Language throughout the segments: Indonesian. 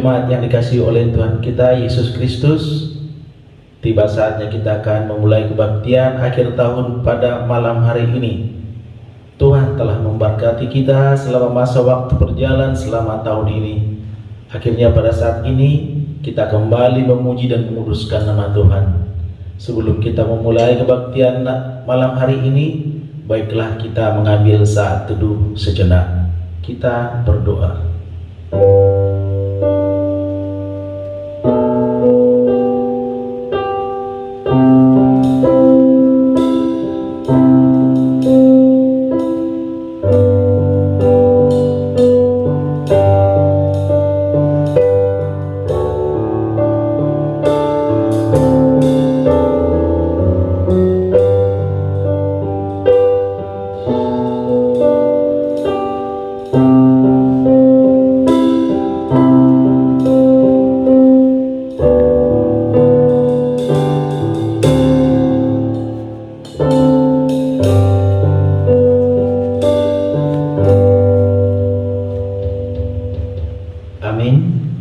Jemaat yang dikasihi oleh Tuhan kita Yesus Kristus, tiba saatnya kita akan memulai kebaktian akhir tahun pada malam hari ini. Tuhan telah memberkati kita selama masa waktu berjalan selama tahun ini. Akhirnya pada saat ini kita kembali memuji dan menguduskan nama Tuhan. Sebelum kita memulai kebaktian malam hari ini, baiklah kita mengambil saat teduh sejenak. Kita berdoa.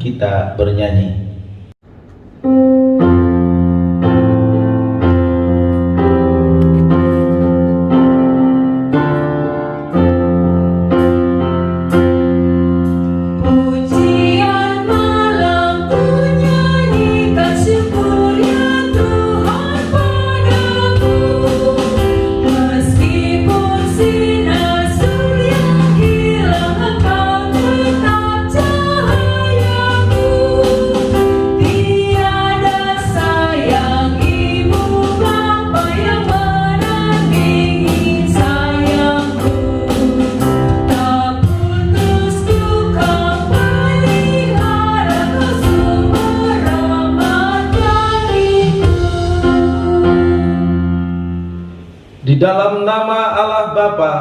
Kita bernyanyi. Di dalam nama Allah Bapa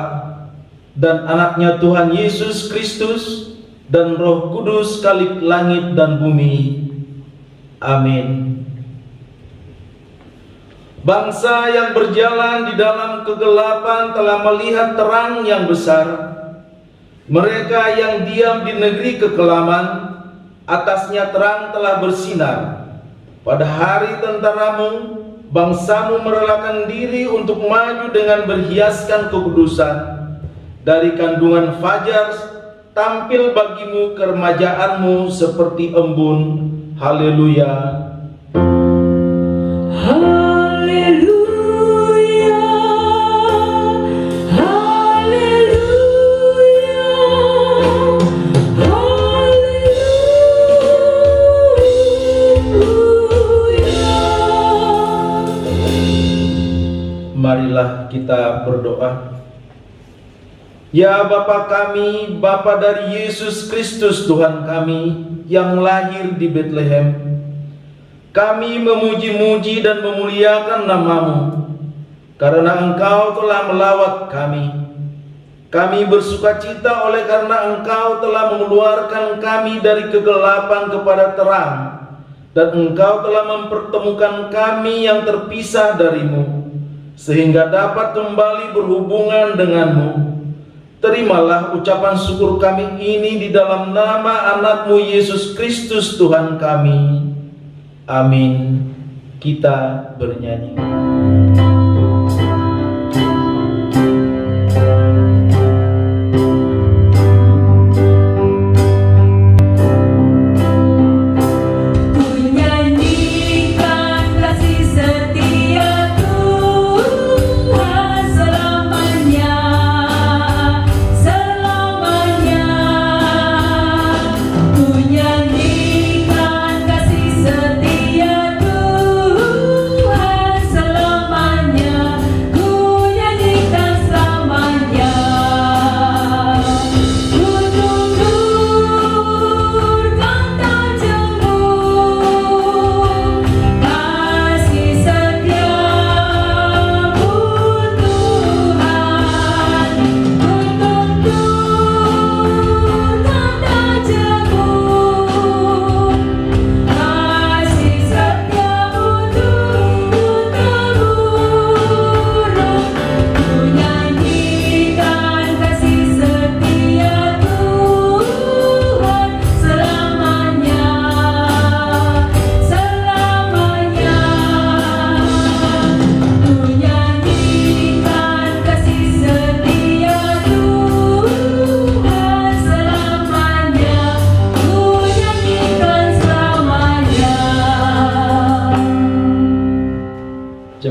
dan anaknya Tuhan Yesus Kristus dan Roh Kudus Khalik langit dan bumi. Amin. Bangsa yang berjalan di dalam kegelapan telah melihat terang yang besar. Mereka yang diam di negeri kekelaman, atasnya terang telah bersinar. Pada hari tentaramu, bangsamu merelakan diri untuk maju dengan berhiaskan kekudusan. Dari kandungan fajar tampil bagimu keremajaanmu seperti embun. Haleluya. Haleluya. Haleluya. Marilah kita berdoa. Ya Bapa kami, Bapa dari Yesus Kristus Tuhan kami yang lahir di Bethlehem, kami memuji-muji dan memuliakan nama-Mu karena Engkau telah melawat kami. Kami bersukacita oleh karena Engkau telah mengeluarkan kami dari kegelapan kepada terang, dan Engkau telah mempertemukan kami yang terpisah dari-Mu sehingga dapat kembali berhubungan dengan-Mu. Terimalah ucapan syukur kami ini di dalam nama anak-Mu Yesus Kristus Tuhan kami. Amin. Kita bernyanyi. Nyanyikan kasih setia Tuhan.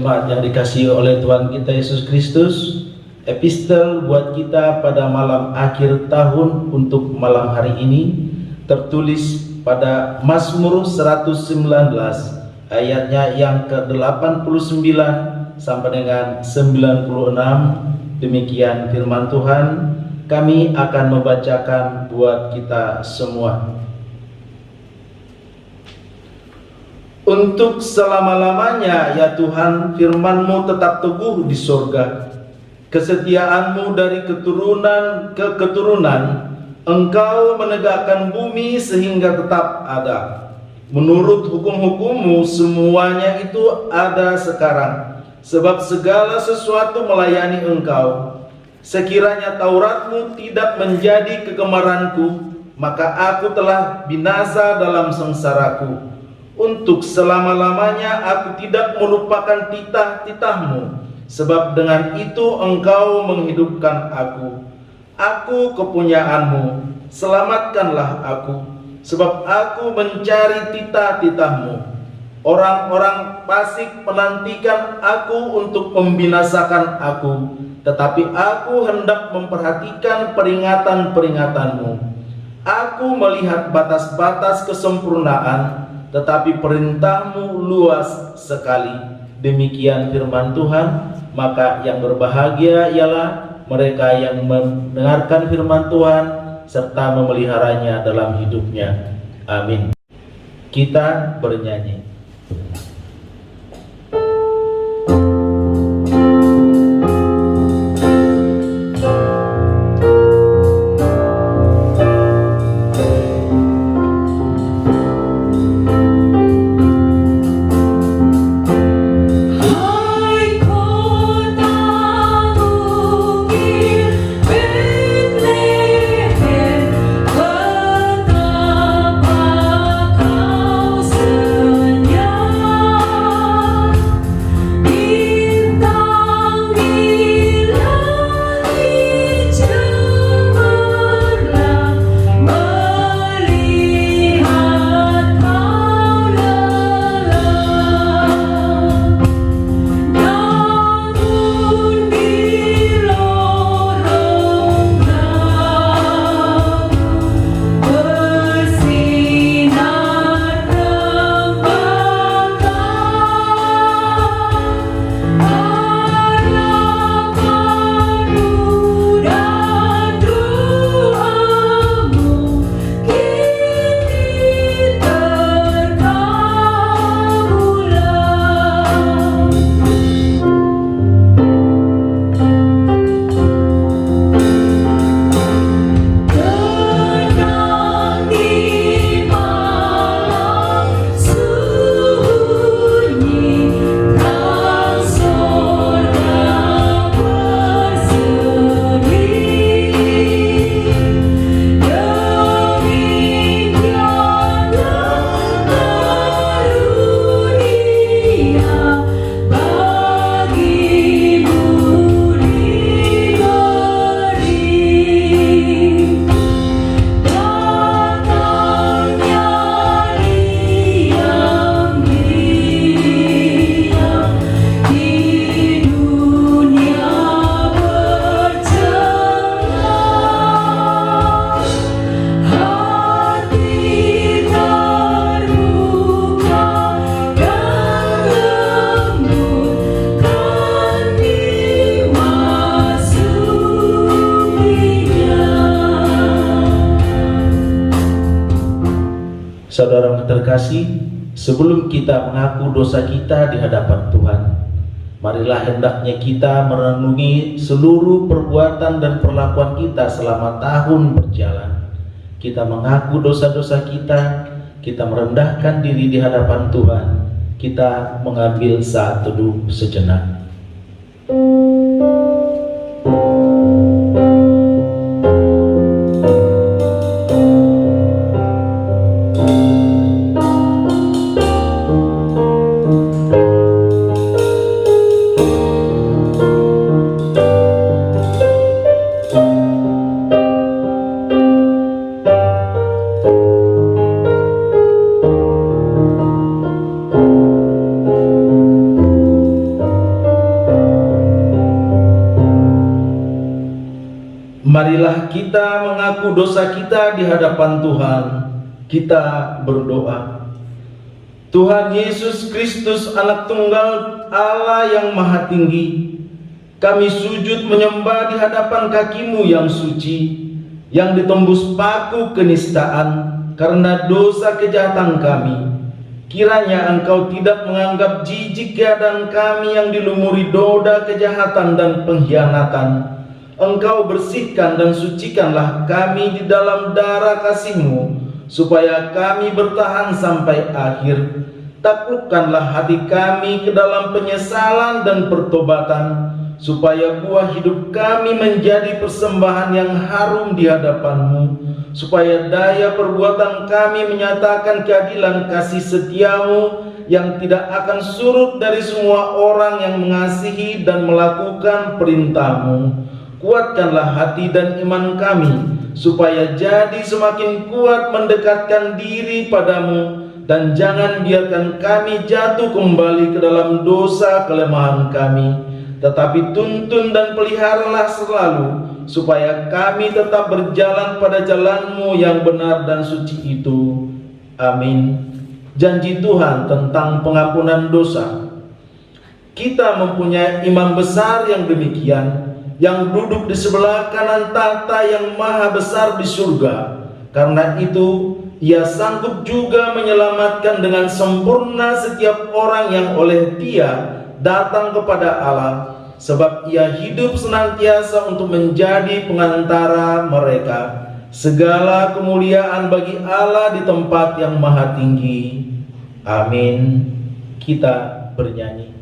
jemaat yang dikasihi oleh Tuhan kita Yesus Kristus, epistel buat kita pada malam akhir tahun untuk malam hari ini tertulis pada Mazmur 119 ayatnya yang ke-89 sampai dengan 96. Demikian firman Tuhan, kami akan membacakan buat kita semua. Untuk selama-lamanya ya Tuhan, firman-Mu tetap teguh di sorga. Kesetiaan-Mu dari keturunan ke keturunan, Engkau menegakkan bumi sehingga tetap ada. Menurut hukum-hukum-Mu semuanya itu ada sekarang, sebab segala sesuatu melayani Engkau. Sekiranya Taurat-Mu tidak menjadi kegemaranku, maka aku telah binasa dalam sengsaraku. Untuk selama-lamanya aku tidak melupakan titah-titah-Mu, sebab dengan itu Engkau menghidupkan aku. Aku kepunyaan-Mu, selamatkanlah aku, sebab aku mencari titah-titah-Mu. Orang-orang fasik menantikan aku untuk membinasakan aku, tetapi aku hendak memperhatikan peringatan-peringatan-Mu. Aku melihat batas-batas kesempurnaan, tetapi perintah-Mu luas sekali. Demikian firman Tuhan. Maka yang berbahagia ialah mereka yang mendengarkan firman Tuhan serta memeliharanya dalam hidupnya. Amin. Kita bernyanyi. Saudara yang terkasih, sebelum kita mengaku dosa kita di hadapan Tuhan, marilah hendaknya kita merenungi seluruh perbuatan dan perlakuan kita selama tahun berjalan. Kita mengaku dosa-dosa kita merendahkan diri di hadapan Tuhan, kita mengambil saat teduh sejenak. Marilah kita mengaku dosa kita di hadapan Tuhan. Kita berdoa. Tuhan Yesus Kristus, Anak Tunggal Allah yang Maha Tinggi, kami sujud menyembah di hadapan kaki-Mu yang suci, yang ditembus paku kenistaan karena dosa kejahatan kami. Kiranya Engkau tidak menganggap jijik keadaan kami yang dilumuri noda kejahatan dan pengkhianatan. Engkau bersihkan dan sucikanlah kami di dalam darah kasih-Mu, supaya kami bertahan sampai akhir. Taklukkanlah hati kami ke dalam penyesalan dan pertobatan, supaya buah hidup kami menjadi persembahan yang harum di hadapan-Mu, supaya daya perbuatan kami menyatakan keadilan kasih setia-Mu yang tidak akan surut dari semua orang yang mengasihi dan melakukan perintah-Mu. Kuatkanlah hati dan iman kami, supaya jadi semakin kuat mendekatkan diri padamu, dan jangan biarkan kami jatuh kembali ke dalam dosa kelemahan kami, tetapi tuntun dan peliharalah selalu, supaya kami tetap berjalan pada jalan-Mu yang benar dan suci itu. Amin. Janji Tuhan tentang pengampunan dosa. Kita mempunyai imam besar yang demikian, yang duduk di sebelah kanan tahta yang maha besar di surga. Karena itu, Ia sanggup juga menyelamatkan dengan sempurna setiap orang yang oleh Dia datang kepada Allah, sebab Ia hidup senantiasa untuk menjadi pengantara mereka. Segala kemuliaan bagi Allah di tempat yang maha tinggi. Amin. Kita bernyanyi.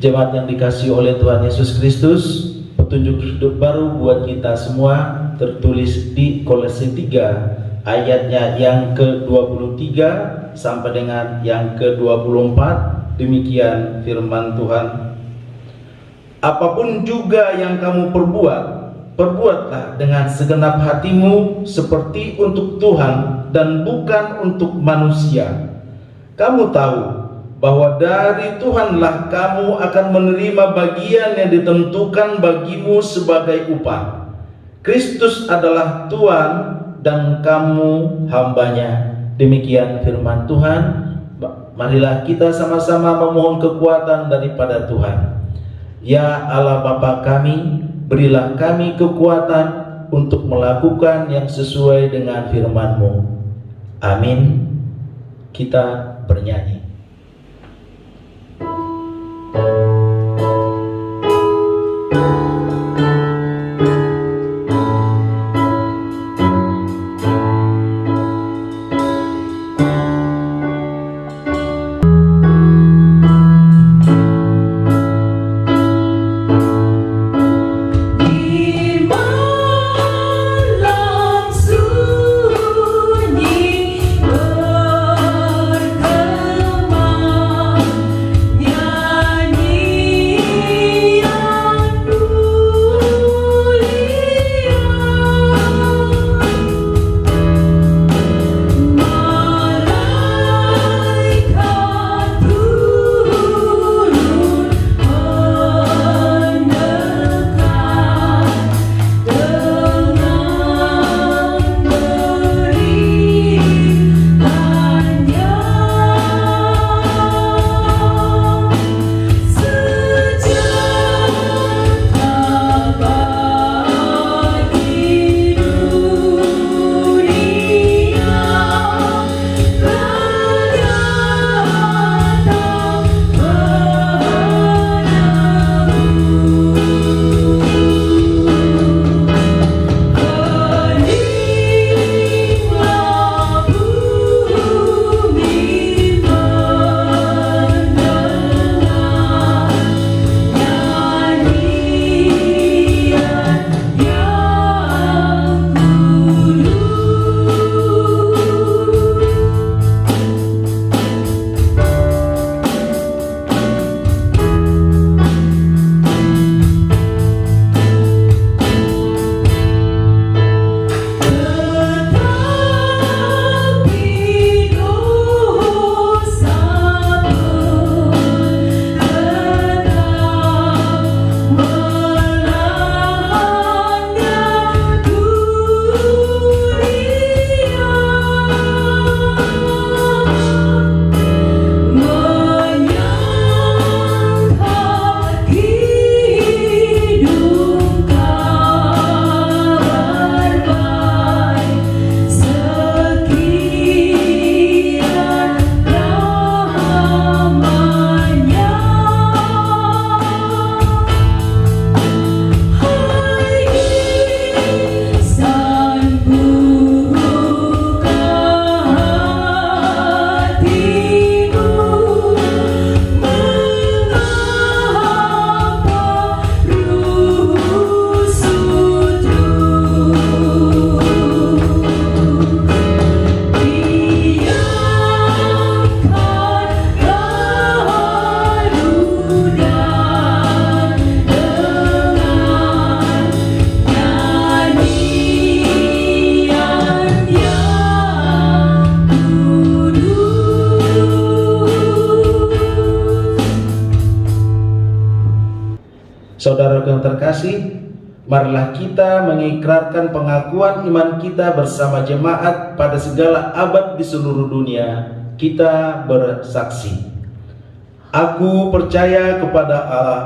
Jemaat yang dikasihi oleh Tuhan Yesus Kristus, petunjuk hidup baru buat kita semua tertulis di Kolose 3 ayatnya yang ke-23 sampai dengan yang ke-24. Demikian firman Tuhan. Apapun juga yang kamu perbuat, perbuatlah dengan segenap hatimu seperti untuk Tuhan dan bukan untuk manusia. Kamu tahu bahwa dari Tuhanlah kamu akan menerima bagian yang ditentukan bagimu sebagai upah. Kristus adalah Tuhan dan kamu hambanya. Demikian firman Tuhan. marilah kita sama-sama memohon kekuatan daripada Tuhan. Ya Allah Bapa kami, berilah kami kekuatan untuk melakukan yang sesuai dengan firman-Mu. Amin. Kita bernyanyi. Saudara yang terkasih, marilah kita mengikrarkan pengakuan iman kita bersama jemaat pada segala abad di seluruh dunia. Kita bersaksi. Aku percaya kepada Allah,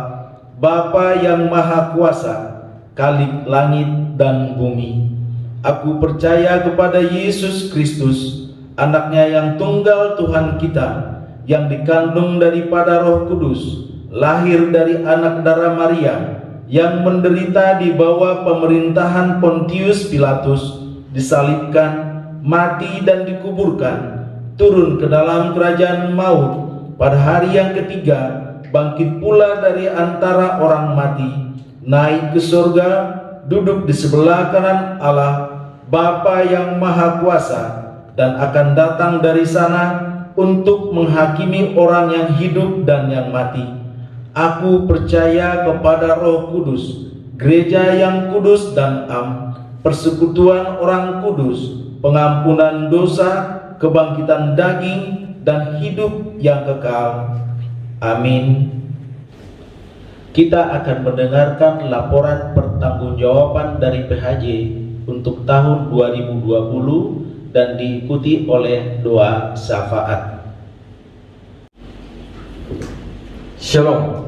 Bapa yang Maha Kuasa, Khalik langit dan bumi. Aku percaya kepada Yesus Kristus, Anaknya yang tunggal Tuhan kita, yang dikandung daripada Roh Kudus, lahir dari anak darah Maria, yang menderita di bawah pemerintahan Pontius Pilatus, disalibkan, mati dan dikuburkan, turun ke dalam kerajaan maut, pada hari yang ketiga bangkit pula dari antara orang mati, naik ke surga, duduk di sebelah kanan Allah Bapa yang Maha Kuasa, dan akan datang dari sana untuk menghakimi orang yang hidup dan yang mati. Aku percaya kepada Roh Kudus, gereja yang kudus dan am, persekutuan orang kudus, pengampunan dosa, kebangkitan daging, dan hidup yang kekal. Amin. Kita akan mendengarkan laporan pertanggungjawaban dari PHJ untuk tahun 2020 dan diikuti oleh doa syafaat. Shalom.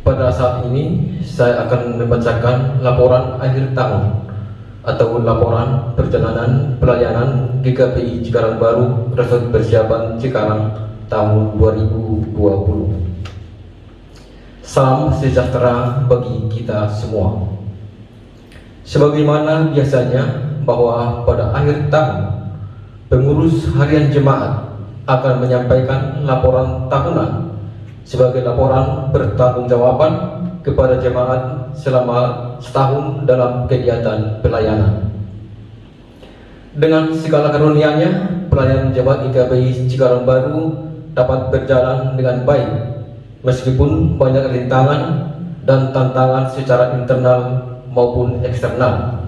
Pada saat ini saya akan membacakan laporan akhir tahun atau laporan perjalanan pelayanan GKPI Cikarang Baru Resort Persiapan Cikarang tahun 2020. Salam sejahtera bagi kita semua. Sebagaimana biasanya bahwa pada akhir tahun pengurus harian jemaat akan menyampaikan laporan tahunan sebagai laporan pertanggungjawaban kepada jemaat selama setahun dalam kegiatan pelayanan. Dengan segala karunia-Nya, pelayanan jemaat GKPI Cikarang Baru dapat berjalan dengan baik meskipun banyak rintangan dan tantangan secara internal maupun eksternal.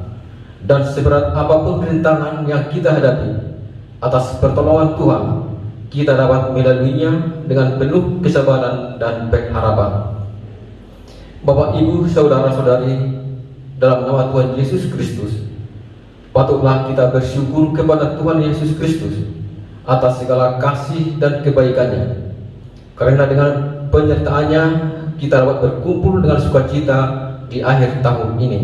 Dan seberat apapun rintangan yang kita hadapi, atas pertolongan Tuhan kita dapat melaluinya dengan penuh kesabaran dan pengharapan. Bapak, Ibu, saudara-saudari, dalam nama Tuhan Yesus Kristus, patutlah kita bersyukur kepada Tuhan Yesus Kristus atas segala kasih dan kebaikannya, karena dengan penyertaannya kita dapat berkumpul dengan sukacita di akhir tahun ini.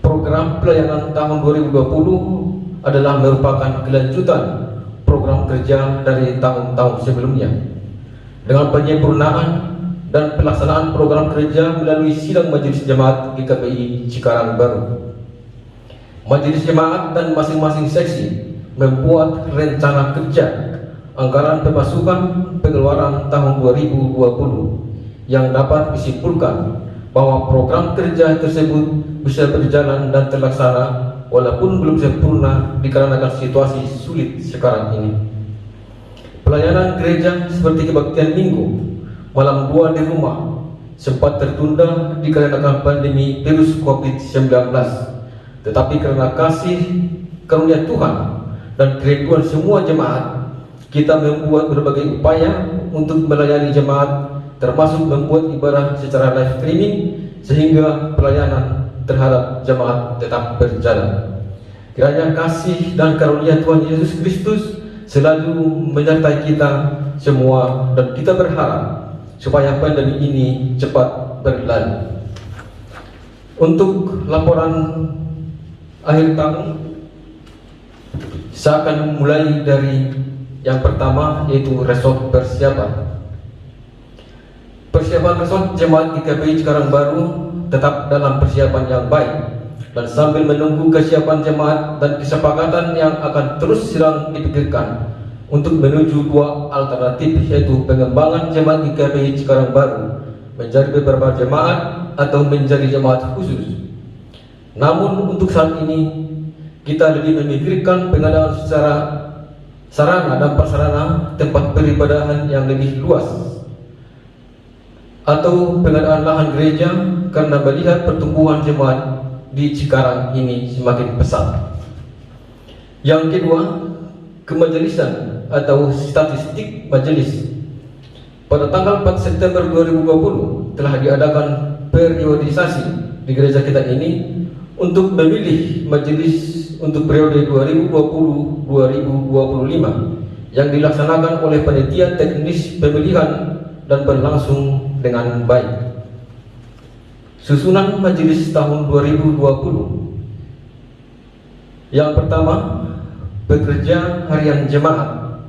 Program pelayanan tahun 2020 adalah merupakan kelanjutan program kerja dari tahun-tahun sebelumnya, dengan penyempurnaan dan pelaksanaan program kerja melalui sidang majelis jemaat GKPI Cikarang Baru. Majelis jemaat dan masing-masing seksi membuat rencana kerja anggaran pemasukan pengeluaran tahun 2020 yang dapat disimpulkan bahwa program kerja tersebut bisa berjalan dan terlaksana walaupun belum sempurna dikarenakan situasi sulit sekarang ini. Pelayanan gereja seperti kebaktian minggu, malam doa di rumah sempat tertunda dikarenakan pandemi virus COVID-19. Tetapi karena kasih karunia Tuhan dan kerinduan semua jemaat, kita membuat berbagai upaya untuk melayani jemaat, termasuk membuat ibadah secara live streaming sehingga pelayanan terhadap jemaat tetap berjalan. Kiranya kasih dan karunia Tuhan Yesus Kristus selalu menyertai kita semua, dan kita berharap supaya pandemi ini cepat berlalu. Untuk laporan akhir tahun, saya akan mulai dari yang pertama, yaitu resort persiapan. Persiapan resort jemaat GKPI Cikarang Baru tetap dalam persiapan yang baik, dan sambil menunggu kesiapan jemaat dan kesepakatan yang akan terus sedang dipikirkan untuk menuju dua alternatif, yaitu pengembangan jemaat GKPI Cikarang Baru menjadi beberapa jemaat atau menjadi jemaat khusus. Namun untuk saat ini kita lebih memikirkan pengadaan secara sarana dan prasarana tempat peribadahan yang lebih luas, atau pengadaan lahan gereja, karena melihat pertumbuhan jemaat di Cikarang ini semakin pesat. Yang kedua, kemajelisan atau statistik majelis. Pada tanggal 4 September 2020 telah diadakan periodisasi di gereja kita ini untuk memilih majelis untuk periode 2020-2025 yang dilaksanakan oleh panitia teknis pemilihan dan berlangsung dengan baik. Susunan majelis tahun 2020. Yang pertama, pekerja harian jemaat.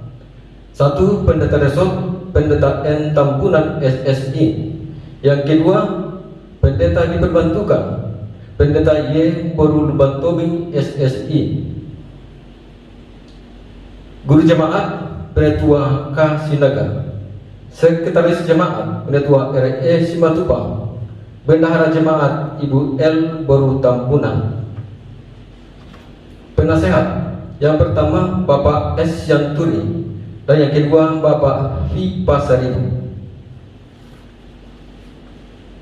1. Pendeta resort, Pendeta N. Tampunan SSI. Yang kedua, pendeta diperbantukan, Pendeta Y. Borul Bantobing SSI. Guru jemaat, Penetua K. Sinaga. Sekretaris jemaat, Penetua R.E. Simatupang. Bendahara jemaat, Ibu L. Boru Tampunan. Penasehat, yang pertama Bapak S. Yanturi, dan yang kedua Bapak V. Pasaribu.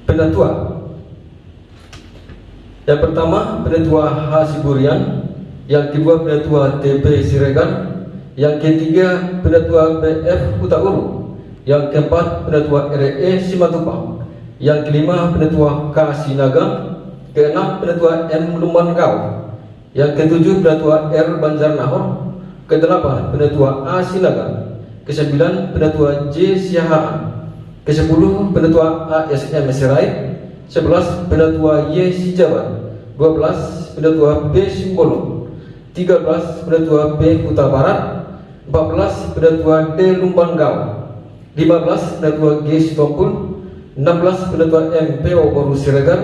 Penatua, yang pertama Penatua H. Siburian, yang kedua Penatua TB Siregar, yang ketiga Penatua BF Utauru, yang keempat Penatua R.E. Simatupang, yang kelima Penatua K. Sinaga, keenam Penatua M. Lumbangkau, yang ketujuh Penatua R. Banjarnahor, kedelapan Penatua A. Sinaga, ke-9 Penatua J. Siahaan, ke-10 Penatua ASM Sirait, 11 Penatua Y. Sijabat, 12 Penatua B. Simbolo, 13 Penatua B. Kuta Barat, 14 Penatua D. Lumbangau, 15 Penatua G. Sitompul, 16 Penatua M. PO Baru Siregar,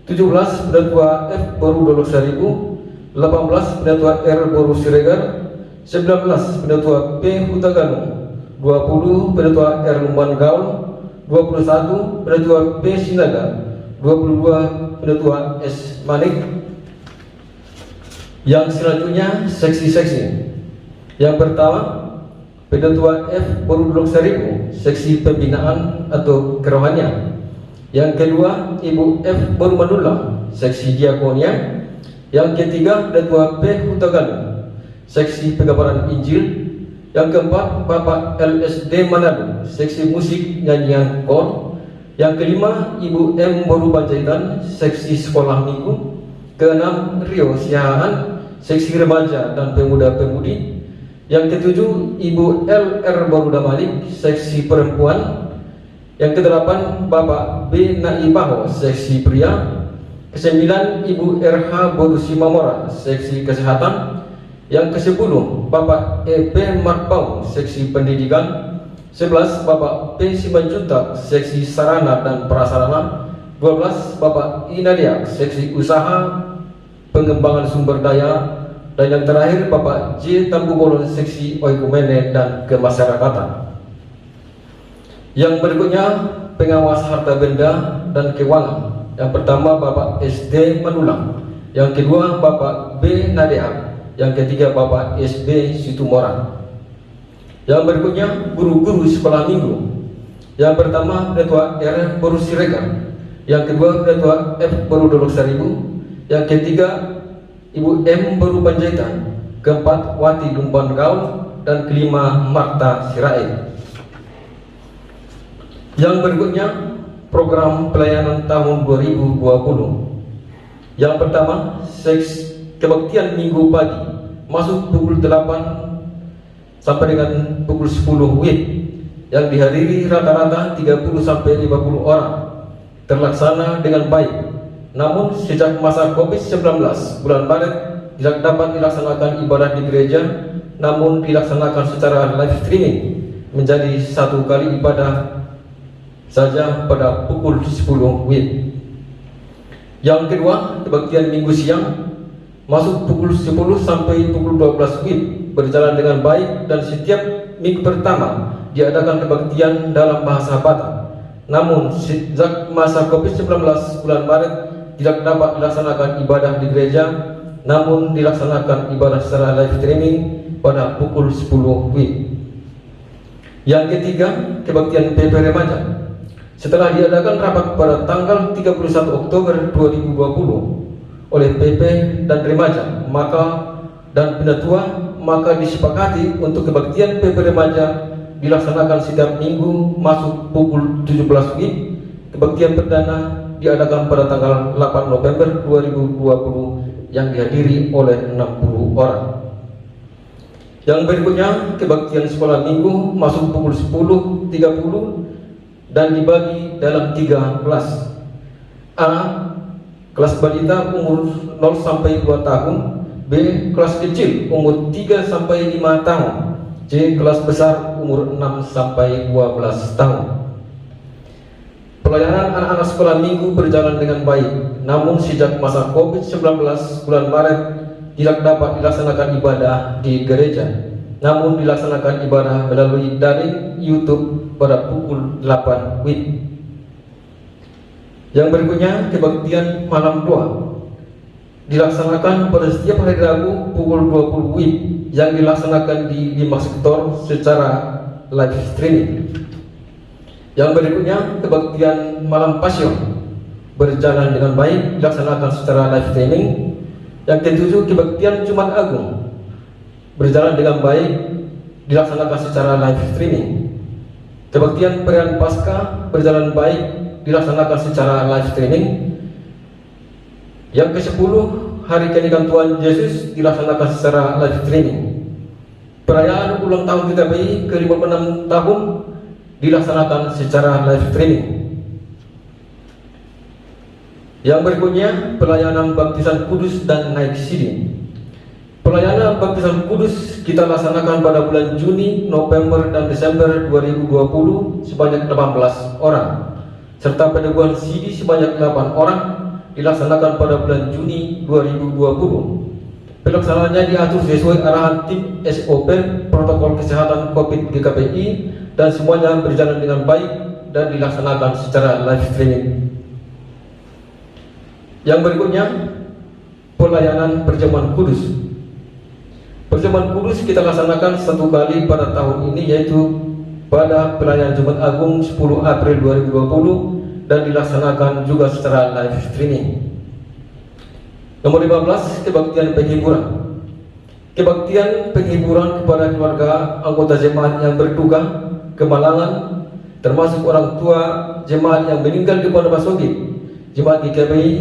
17 Penatua F. Baru Dolok Seribu, 18 Penatua R. Baru Siregar, 19 Penatua P. Hutagalung, 20 Penatua R. Lumbangau, 21 Penatua B. Sinaga, 22 Penatua S. Manik. Yang selanjutnya seksi-seksi. Yang pertama Penatua F. Baru Dolok Seribu, seksi pembinaan atau kerohanian. Yang kedua Ibu F. Baru Manula, seksi diakonia. Yang ketiga Penatua P. Hutagalung, seksi pengabaran Injil. Yang keempat Bapak LSD Manado, seksi musik nyanyian kor. Yang kelima Ibu M. Baru Panjaitan, seksi sekolah minggu. Keenam Rio Siahaan, seksi remaja dan pemuda-pemudi. Yang ketujuh Ibu LR Baru Damalik, seksi perempuan. Yang kedelapan Bapak B. Naibaho, seksi pria. Kesembilan Ibu RH Baru Simamora, seksi kesehatan. Yang ke-10 Bapak EP Marpau, seksi pendidikan. 11 Bapak P. Simanjuntak, seksi sarana dan prasarana. 12 Bapak Inadia, seksi usaha pengembangan sumber daya. Dan yang terakhir Bapak J. Tambu Bolon, seksi oikumene dan kemasyarakatan. Yang berikutnya pengawas harta benda dan keuangan. Yang pertama Bapak SD Manulang, yang kedua Bapak B. Nadea, yang ketiga Bapak SB Situmorang. Yang berikutnya guru-guru sekolah minggu. Yang pertama Penatua R. Baru Siregar, yang kedua Penatua F. Baru Dolok Seribu, yang ketiga Ibu M. Baru Panjaitan, keempat Wati Lumbangau, dan kelima Marta Sirait. Yang berikutnya program pelayanan tahun 2020. Yang pertama kebaktian minggu pagi masuk pukul 8 sampai dengan pukul 10 WIB yang dihadiri rata-rata 30 sampai 50 orang, terlaksana dengan baik. Namun sejak masa COVID-19 bulan Maret tidak dapat dilaksanakan ibadah di gereja, namun dilaksanakan secara live streaming menjadi satu kali ibadah saja pada pukul 10 WIB. Yang kedua, kebaktian minggu siang masuk pukul 10 sampai pukul 12 WIB berjalan dengan baik, dan setiap minggu pertama diadakan kebaktian dalam bahasa Batak. Namun sejak masa COVID-19 bulan Maret tidak dapat dilaksanakan ibadah di gereja, namun dilaksanakan ibadah secara live streaming pada pukul 10 WIB. Yang ketiga, kebaktian PP Remaja. Setelah diadakan rapat pada tanggal 31 Oktober 2020 oleh PP dan Remaja dan Penatua, maka disepakati untuk kebaktian PP Remaja dilaksanakan setiap minggu masuk pukul 17 WIB. Kebaktian perdana diadakan pada tanggal 8 November 2020 yang dihadiri oleh 60 orang. Yang berikutnya, kebaktian sekolah minggu masuk pukul 10.30 dan dibagi dalam 3 kelas. A. Kelas balita umur 0 sampai 2 tahun. B. Kelas kecil umur 3 sampai 5 tahun. C. Kelas besar umur 6 sampai 12 tahun. Pelayanan anak-anak sekolah minggu berjalan dengan baik. Namun sejak masa COVID-19 bulan Maret tidak dapat dilaksanakan ibadah di gereja, namun dilaksanakan ibadah melalui daring YouTube pada pukul 8 WIB. Yang berikutnya, kebaktian malam doa dilaksanakan pada setiap hari Rabu pukul 20 WIB yang dilaksanakan di 5 sektor secara live streaming. Yang berikutnya, kebaktian malam passion berjalan dengan baik dilaksanakan secara live streaming. Yang ketujuh, kebaktian Jumat Agung berjalan dengan baik dilaksanakan secara live streaming. Kebaktian perayaan Paskah berjalan baik dilaksanakan secara live streaming. Yang ke-10, hari kenaikan Tuhan Yesus dilaksanakan secara live streaming. perayaan ulang tahun GKBI ke-56 tahun dilaksanakan secara live streaming. Yang berikutnya, pelayanan baptisan kudus dan naik siding. Pelayanan baptisan kudus kita laksanakan pada bulan Juni, November, dan Desember 2020 sebanyak 18 orang, serta peneguhan sidi sebanyak 8 orang dilaksanakan pada bulan Juni 2020. Pelaksanaannya diatur sesuai arahan tim SOP protokol kesehatan COVID GKBI dan semuanya berjalan dengan baik dan dilaksanakan secara live streaming. Yang berikutnya, pelayanan perjamuan kudus. Perjamuan kudus kita laksanakan satu kali pada tahun ini, yaitu pada pelayanan Jumat Agung 10 April 2020 dan dilaksanakan juga secara live streaming. Nomor 15, kebaktian penghiburan. Kebaktian penghiburan kepada keluarga anggota jemaat yang berduka, kemalangan, termasuk orang tua jemaat yang meninggal di Pondok Sogit. Jemaat GKBI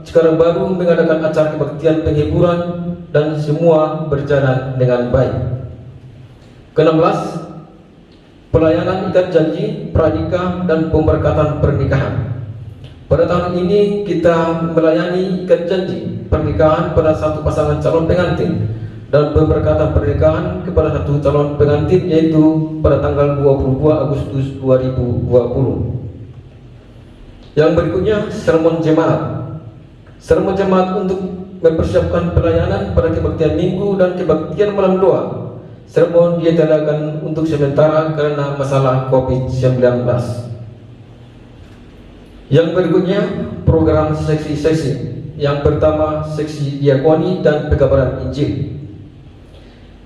Cikarang Baru mengadakan acara kebaktian penghiburan dan semua berjalan dengan baik. Ke-16, pelayanan ikat janji, pranikah, dan pemberkatan pernikahan. Pada tahun ini kita melayani ikat janji pernikahan pada satu pasangan calon pengantin dan pemberkatan pernikahan kepada satu calon pengantin, yaitu pada tanggal 22 Agustus 2020. Yang berikutnya, sermon jemaat. Sermon jemaat untuk mempersiapkan pelayanan pada kebaktian minggu dan kebaktian malam doa. Sermon ditiadakan untuk sementara karena masalah COVID-19. Yang berikutnya, program seksi-seksi. Yang pertama, seksi diakoni dan pekabaran Injil.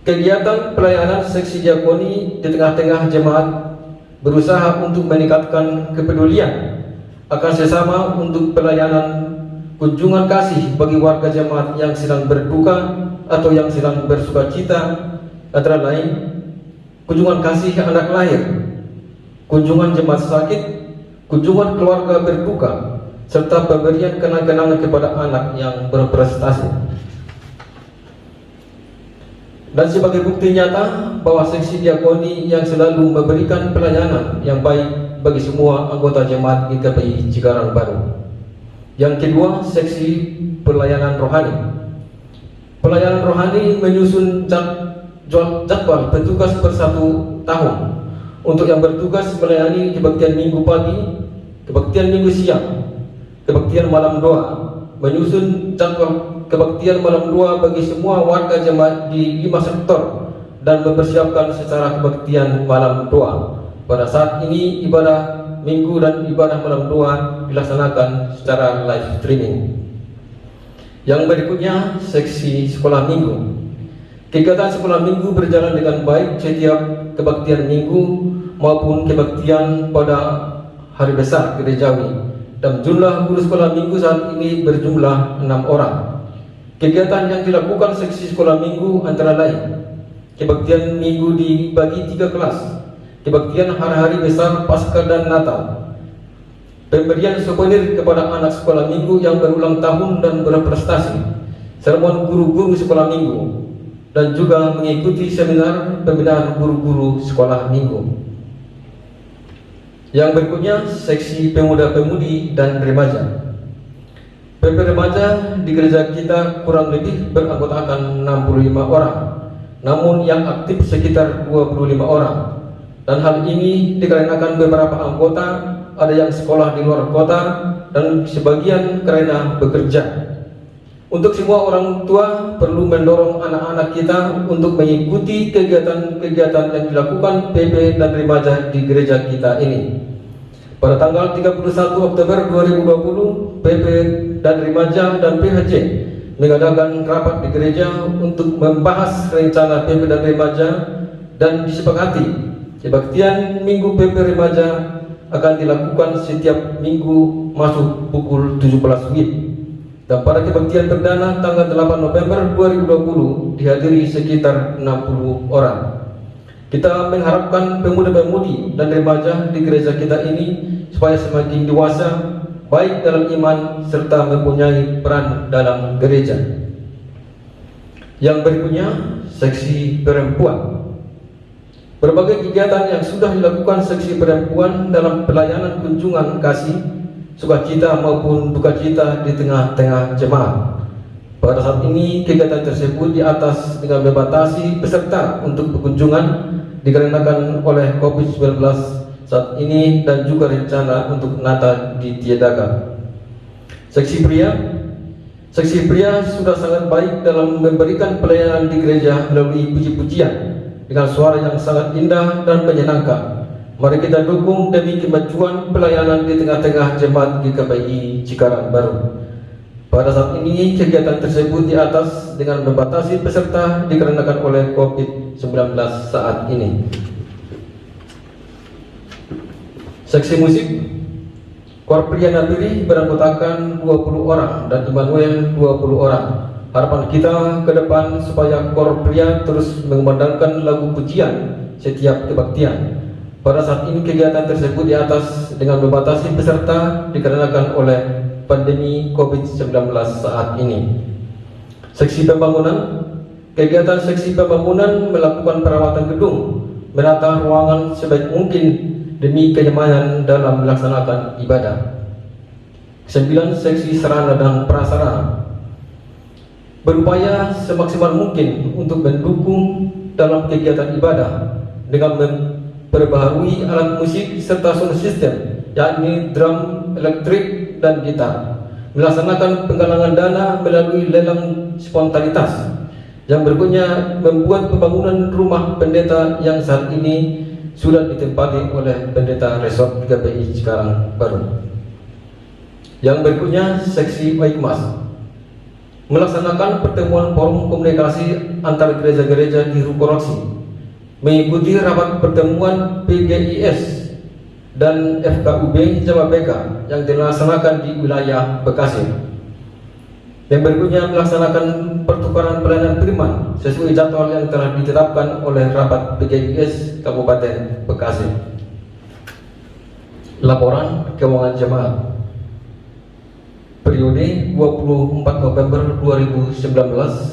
Kegiatan pelayanan seksi diakoni di tengah-tengah jemaat berusaha untuk meningkatkan kepedulian akan sesama untuk pelayanan kunjungan kasih bagi warga jemaat yang sedang berduka atau yang sedang bersukacita, antara lain kunjungan kasih anak lahir, kunjungan jemaat sakit, kunjungan keluarga berduka, serta pemberian kenang-kenangan kepada anak yang berprestasi. Dan sebagai bukti nyata bahwa seksi diakoni yang selalu memberikan pelayanan yang baik bagi semua anggota jemaat GKBI Cikarang Baru. Yang kedua, seksi pelayanan rohani. Pelayanan rohani menyusun jadwal petugas per 1 tahun. Untuk yang bertugas melayani kebaktian minggu pagi, kebaktian minggu siang, kebaktian malam doa, menyusun jadwal kebaktian malam doa bagi semua warga jemaat di 5 sektor dan mempersiapkan secara kebaktian malam doa. Pada saat ini ibadah minggu dan ibadah malam doa dilaksanakan secara live streaming. Yang berikutnya, seksi sekolah minggu. Kegiatan sekolah minggu berjalan dengan baik setiap kebaktian minggu maupun kebaktian pada hari besar gerejawi, dan jumlah guru sekolah minggu saat ini berjumlah 6 orang. Kegiatan yang dilakukan seksi sekolah minggu antara lain kebaktian minggu dibagi 3 kelas, kebaktian hari-hari besar Paskah dan Natal, pemberian souvenir kepada anak sekolah minggu yang berulang tahun dan berprestasi, sermon guru-guru sekolah minggu, dan juga mengikuti seminar pembinaan guru-guru sekolah minggu. Yang berikutnya, seksi pemuda-pemudi dan remaja. PP remaja di gereja kita kurang lebih beranggotakan 65 orang, namun yang aktif sekitar 25 orang. Dan hal ini dikarenakan beberapa anggota ada yang sekolah di luar kota dan sebagian karena bekerja. Untuk semua orang tua perlu mendorong anak-anak kita untuk mengikuti kegiatan-kegiatan yang dilakukan PP dan remaja di gereja kita ini. Pada tanggal 31 Oktober 2020, PP dan remaja dan PHJ mengadakan rapat di gereja untuk membahas rencana PP dan remaja dan disepakati kebaktian minggu PP remaja akan dilakukan setiap minggu masuk pukul 17 WIB. Dan pada kebaktian perdana tanggal 8 November 2020 dihadiri sekitar 60 orang. Kita mengharapkan pemuda-pemudi dan remaja di gereja kita ini supaya semakin dewasa, baik dalam iman serta mempunyai peran dalam gereja. Yang berikutnya, seksi perempuan. Berbagai kegiatan yang sudah dilakukan seksi perempuan dalam pelayanan kunjungan kasih, sukacita maupun duka cita di tengah-tengah jemaat. Pada saat ini kegiatan tersebut di atas dengan membatasi peserta untuk berkunjungan dikarenakan oleh COVID-19 saat ini dan juga rencana untuk Natal ditiadakan. Seksi pria sudah sangat baik dalam memberikan pelayanan di gereja melalui puji-pujian dengan suara yang sangat indah dan menyenangkan. Mari kita dukung demi kemajuan pelayanan di tengah-tengah jemaat GKPI Cikarang Baru. Pada saat ini kegiatan tersebut di atas dengan membatasi peserta dikarenakan oleh COVID-19 saat ini. Seksi musik, Koar Pria Nabiri beranggotakan 20 orang dan Immanuel 20 orang. Harapan kita ke depan supaya Koar Pria terus mengumandangkan lagu pujian setiap kebaktian. Pada saat ini kegiatan tersebut di atas dengan membatasi peserta dikarenakan oleh pandemi COVID-19 saat ini. Seksi pembangunan, kegiatan seksi pembangunan melakukan perawatan gedung, menata ruangan sebaik mungkin demi kenyamanan dalam melaksanakan ibadah. 9. Seksi sarana dan prasarana, berupaya semaksimal mungkin untuk mendukung dalam kegiatan ibadah dengan memperbaharui alat musik serta sound system, yakni drum, elektrik, dan gitar. Melaksanakan penggalangan dana melalui lelang spontanitas. Yang berikutnya, membuat pembangunan rumah pendeta yang saat ini sudah ditempati oleh pendeta resort GKPI Cikarang Baru. Yang berikutnya, seksi Oikmas, melaksanakan pertemuan forum komunikasi antar gereja-gereja di Rukoroksi, mengikuti rapat pertemuan PGIS dan FKUB Jamabeka yang dilaksanakan di wilayah Bekasi. Yang berikutnya, melaksanakan pertukaran pelayanan firman sesuai jadwal yang telah ditetapkan oleh rapat PGIS Kabupaten Bekasi. Laporan keuangan jemaat periode 24 November 2019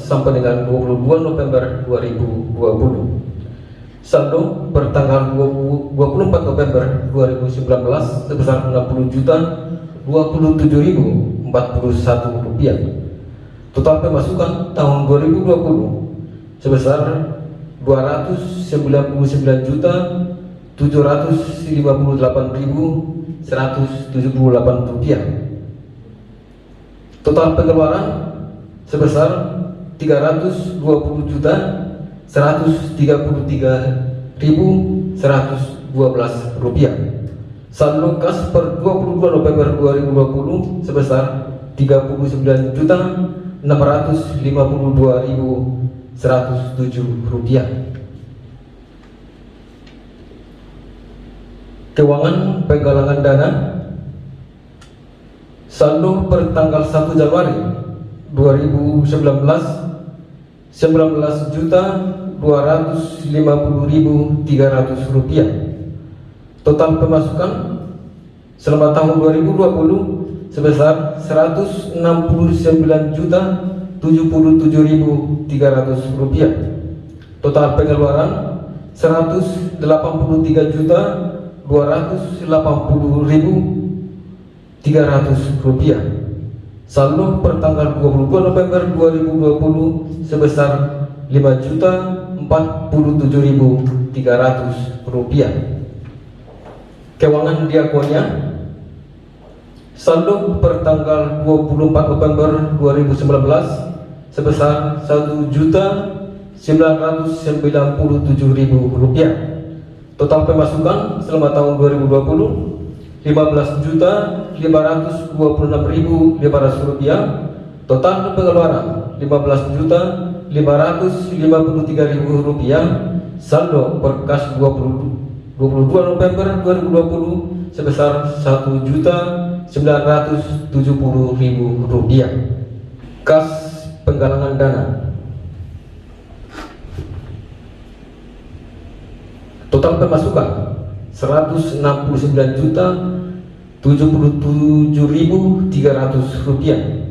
sampai dengan 22 November 2020. Saldo bertanggal 24 November 2019 sebesar 60.027.041 rupiah. Total pemasukan tahun 2020 sebesar 299.758.178 rupiah. Total pengeluaran sebesar 320.133.112 rupiah. Saldo kas per 22 November 2020 sebesar 39.652.107 rupiah. Keuangan penggalangan dana saldo per tanggal 1 Januari 2019 19.250.300 rupiah. Total pemasukan selama tahun 2020 sebesar 169.077.300 rupiah. Total pengeluaran 183.280.300 rupiah. Saldo per tanggal 22 November 2020 sebesar 5.047.300 rupiah. Keuangan diakonia saldo per tanggal 24 November 2019 sebesar 1.997.000 rupiah. Total pemasukan selama tahun 2020 15.526.500 rupiah. Total pengeluaran 15.553.000 rupiah. Saldo per kas 22 November 2020 sebesar 1.970.000 rupiah. Kas penggalangan dana total pemasukan 169.077.300 rupiah.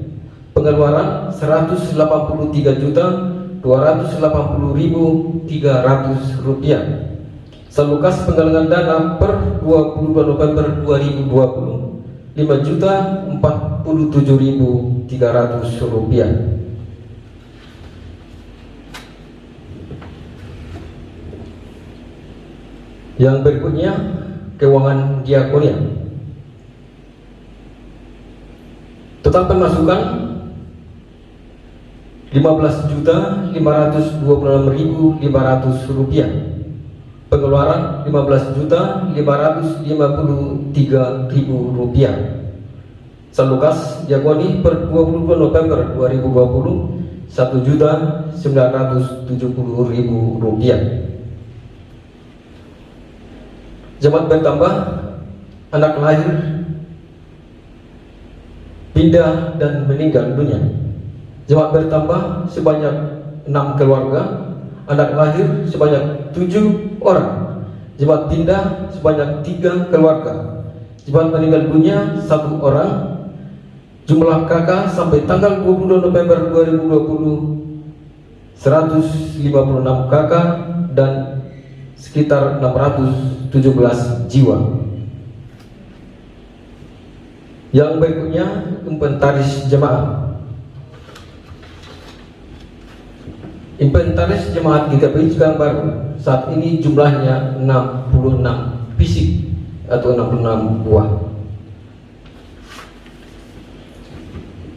Pengeluaran 183.250.000 Rp280.300. Salukas penggalangan dana per 22 November 2020 Rp5.047.300. Yang berikutnya keuangan diakonia. Total pemasukan Rp15.526.500. Pengeluaran Rp15.553.000. Salukas diakoni per 22 November 2020 Rp1.970.000. Jemaat bertambah, anak lahir, pindah dan meninggal dunia. Jemaat bertambah sebanyak 6 keluarga, anak lahir sebanyak 7 orang, jemaat pindah sebanyak 3 keluarga, jemaat meninggal dunia 1 orang. Jumlah kakak sampai tanggal 22 November 2020 156 kakak dan sekitar 617 jiwa. Yang berikutnya inventaris jemaat. Inventaris jemaat GKPI Cikarang saat ini jumlahnya 66 fisik atau 66 buah.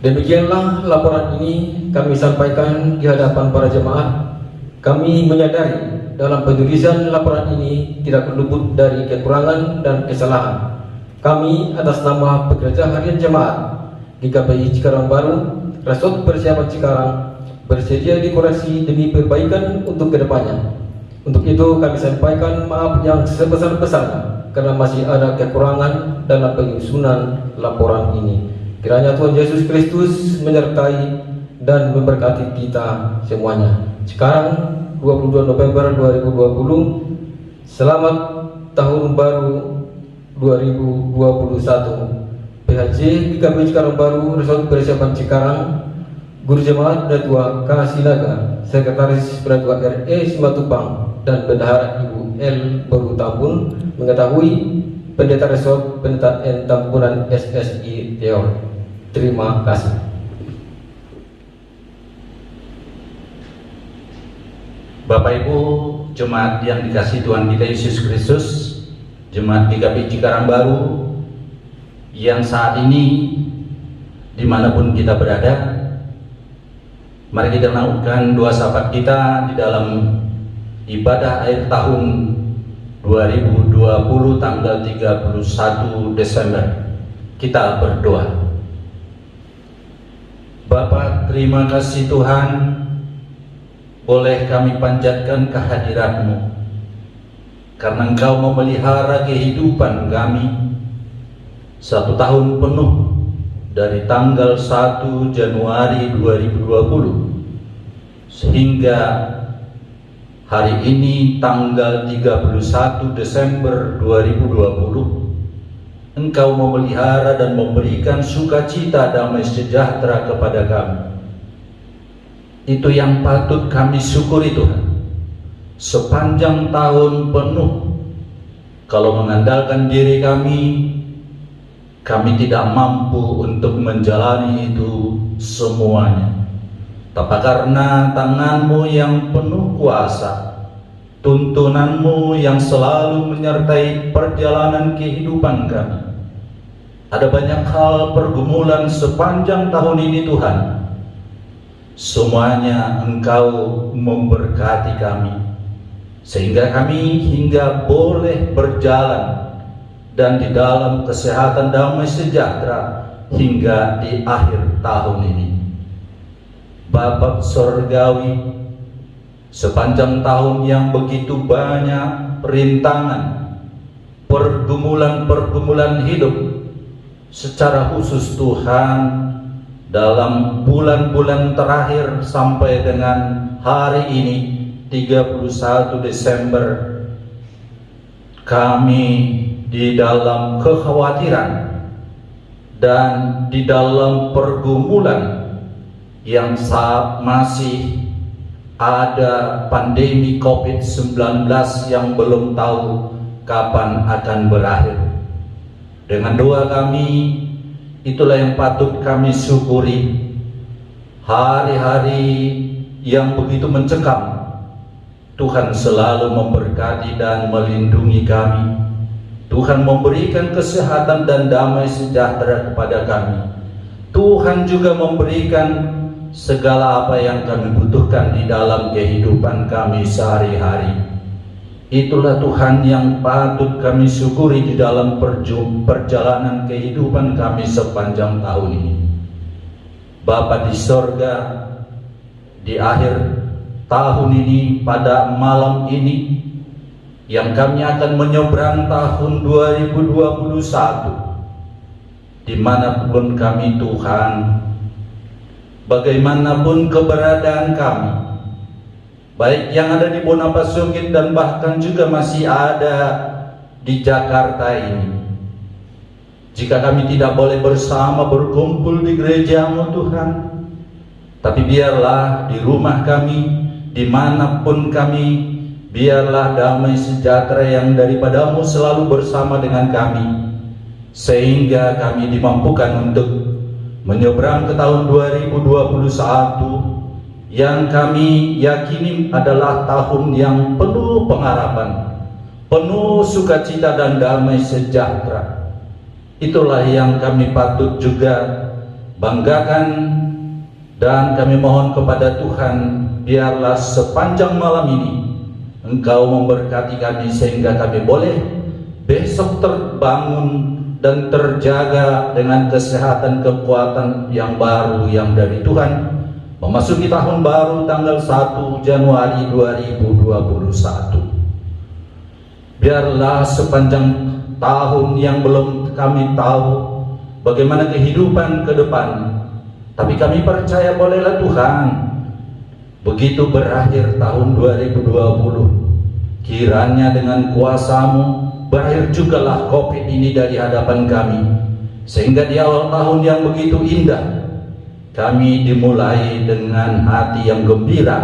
Demikianlah laporan ini kami sampaikan di hadapan para jemaat. Kami menyadari dalam penulisan laporan ini tidak berluput dari kekurangan dan kesalahan. Kami atas nama Pekerja Harian Jemaat GKPI Cikarang Baru, Resort Persiapan Cikarang, bersedia dikoreksi demi perbaikan untuk kedepannya. Untuk itu kami sampaikan maaf yang sebesar-besarnya karena masih ada kekurangan dalam penyusunan laporan ini. Kiranya Tuhan Yesus Kristus menyertai dan memberkati kita semuanya. Sekarang 22 November 2020, selamat tahun baru 2021. PHJ GKPI Cikarang Baru, Resort Persiapan Cikarang, Guru Jemaat Datua K. Silaga, Sekretaris Datua RE Simatupang, dan Bendahara Ibu L. Baru Tambun mengetahui Pendeta Resort Pendeta N. Tampunan SSI Teor. Terima kasih. Bapak Ibu jemaat yang dikasihi Tuhan kita Yesus Kristus, jemaat GKPI Cikarang Baru yang saat ini dimanapun kita berada, mari kita lakukan doa syafaat kita di dalam ibadah akhir tahun 2020 tanggal 31 Desember. Kita berdoa. Bapa, terima kasih Tuhan, boleh kami panjatkan kehadirat-Mu karena Engkau memelihara kehidupan kami 1 tahun penuh dari tanggal 1 Januari 2020 sehingga hari ini tanggal 31 Desember 2020. Engkau memelihara dan memberikan sukacita damai sejahtera kepada kami. Itu yang patut kami syukuri Tuhan. Sepanjang tahun penuh, kalau mengandalkan diri kami tidak mampu untuk menjalani itu semuanya. Tapi karena tangan-Mu yang penuh kuasa, tuntunan-Mu yang selalu menyertai perjalanan kehidupan kami. Ada banyak hal pergumulan sepanjang tahun ini Tuhan. Semuanya Engkau memberkati kami, sehingga kami hingga boleh berjalan dan di dalam kesehatan damai sejahtera hingga di akhir tahun ini. Bapa Surgawi, sepanjang tahun yang begitu banyak rintangan, pergumulan-pergumulan hidup, secara khusus Tuhan dalam bulan-bulan terakhir sampai dengan hari ini 31 Desember, kami di dalam kekhawatiran dan di dalam pergumulan yang masih ada pandemi COVID-19 yang belum tahu kapan akan berakhir. Dengan doa kami, itulah yang patut kami syukuri. Hari-hari yang begitu mencekam, Tuhan selalu memberkati dan melindungi kami. Tuhan memberikan kesehatan dan damai sejahtera kepada kami. Tuhan juga memberikan segala apa yang kami butuhkan di dalam kehidupan kami sehari-hari. Itulah Tuhan yang patut kami syukuri di dalam perjalanan kehidupan kami sepanjang tahun ini. Bapa di sorga, di akhir tahun ini, pada malam ini, yang kami akan menyeberang tahun 2021, dimanapun kami Tuhan, bagaimanapun keberadaan kami, baik yang ada di Bonapasugit dan bahkan juga masih ada di Jakarta ini. Jika kami tidak boleh bersama berkumpul di gereja-Mu Tuhan, tapi biarlah di rumah kami, dimanapun kami, biarlah damai sejahtera yang daripada-Mu selalu bersama dengan kami, sehingga kami dimampukan untuk menyeberang ke tahun 2021 yang kami yakini adalah tahun yang penuh pengharapan, penuh sukacita dan damai sejahtera. Itulah yang kami patut juga banggakan, dan kami mohon kepada Tuhan, biarlah sepanjang malam ini Engkau memberkati kami sehingga kami boleh besok terbangun dan terjaga dengan kesehatan, kekuatan yang baru yang dari Tuhan, memasuki tahun baru tanggal 1 Januari 2021. Biarlah sepanjang tahun yang belum kami tahu bagaimana kehidupan ke depan, tapi kami percaya bolehlah Tuhan, begitu berakhir tahun 2020, kiranya dengan kuasa-Mu berakhir jugalah COVID ini dari hadapan kami, sehingga di awal tahun yang begitu indah, kami dimulai dengan hati yang gembira,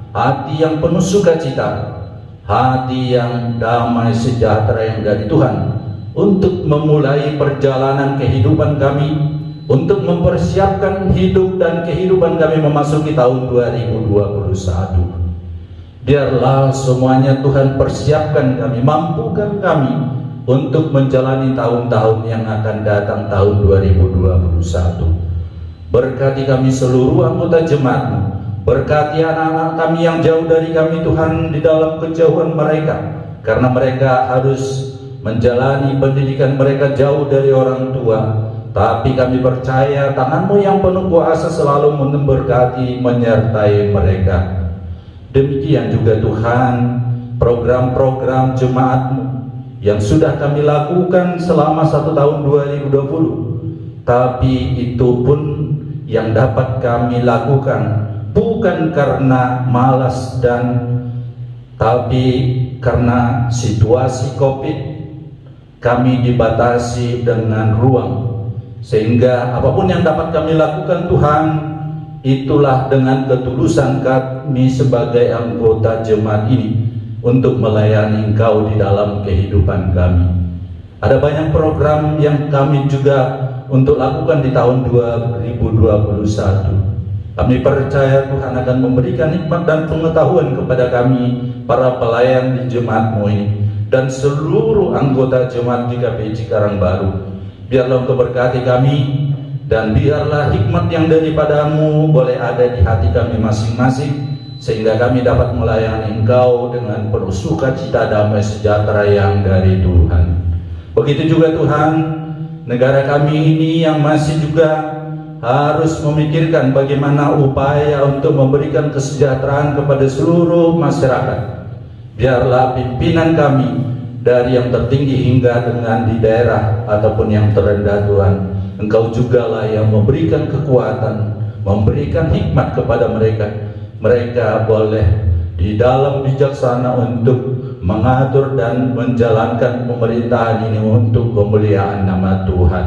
hati yang penuh sukacita, hati yang damai sejahtera yang dari Tuhan, untuk memulai perjalanan kehidupan kami, untuk mempersiapkan hidup dan kehidupan kami memasuki tahun 2021. Biarlah semuanya Tuhan persiapkan kami, mampukan kami untuk menjalani tahun-tahun yang akan datang, tahun 2021. Berkati kami seluruh anggota jemaat-Mu, berkati anak-anak kami yang jauh dari kami Tuhan, di dalam kejauhan mereka, karena mereka harus menjalani pendidikan mereka jauh dari orang tua. Tapi kami percaya tangan-Mu yang penuh kuasa selalu memberkati, menyertai mereka. Demikian juga Tuhan, program-program jemaat-Mu yang sudah kami lakukan selama 1 tahun 2020, tapi itu pun yang dapat kami lakukan bukan karena malas tapi karena situasi COVID, kami dibatasi dengan ruang, sehingga apapun yang dapat kami lakukan Tuhan, itulah dengan ketulusan kami sebagai anggota jemaat ini untuk melayani Engkau di dalam kehidupan kami. Ada banyak program yang kami juga untuk lakukan di tahun 2021. Kami percaya Tuhan akan memberikan hikmat dan pengetahuan kepada kami, para pelayan di jemaat-Mu ini, dan seluruh anggota jemaat GKPI Cikarang Baru. Biarlah Engkau berkati kami, dan biarlah hikmat yang daripada-Mu boleh ada di hati kami masing-masing, sehingga kami dapat melayani Engkau dengan penuh sukacita, damai sejahtera yang dari Tuhan. Begitu juga Tuhan, negara kami ini yang masih juga harus memikirkan bagaimana upaya untuk memberikan kesejahteraan kepada seluruh masyarakat. Biarlah pimpinan kami, dari yang tertinggi hingga dengan di daerah ataupun yang terendah Tuhan, Engkau jugalah yang memberikan kekuatan, memberikan hikmat kepada mereka. Mereka boleh di dalam bijaksana untuk mengatur dan menjalankan pemerintahan ini untuk kemuliaan nama Tuhan.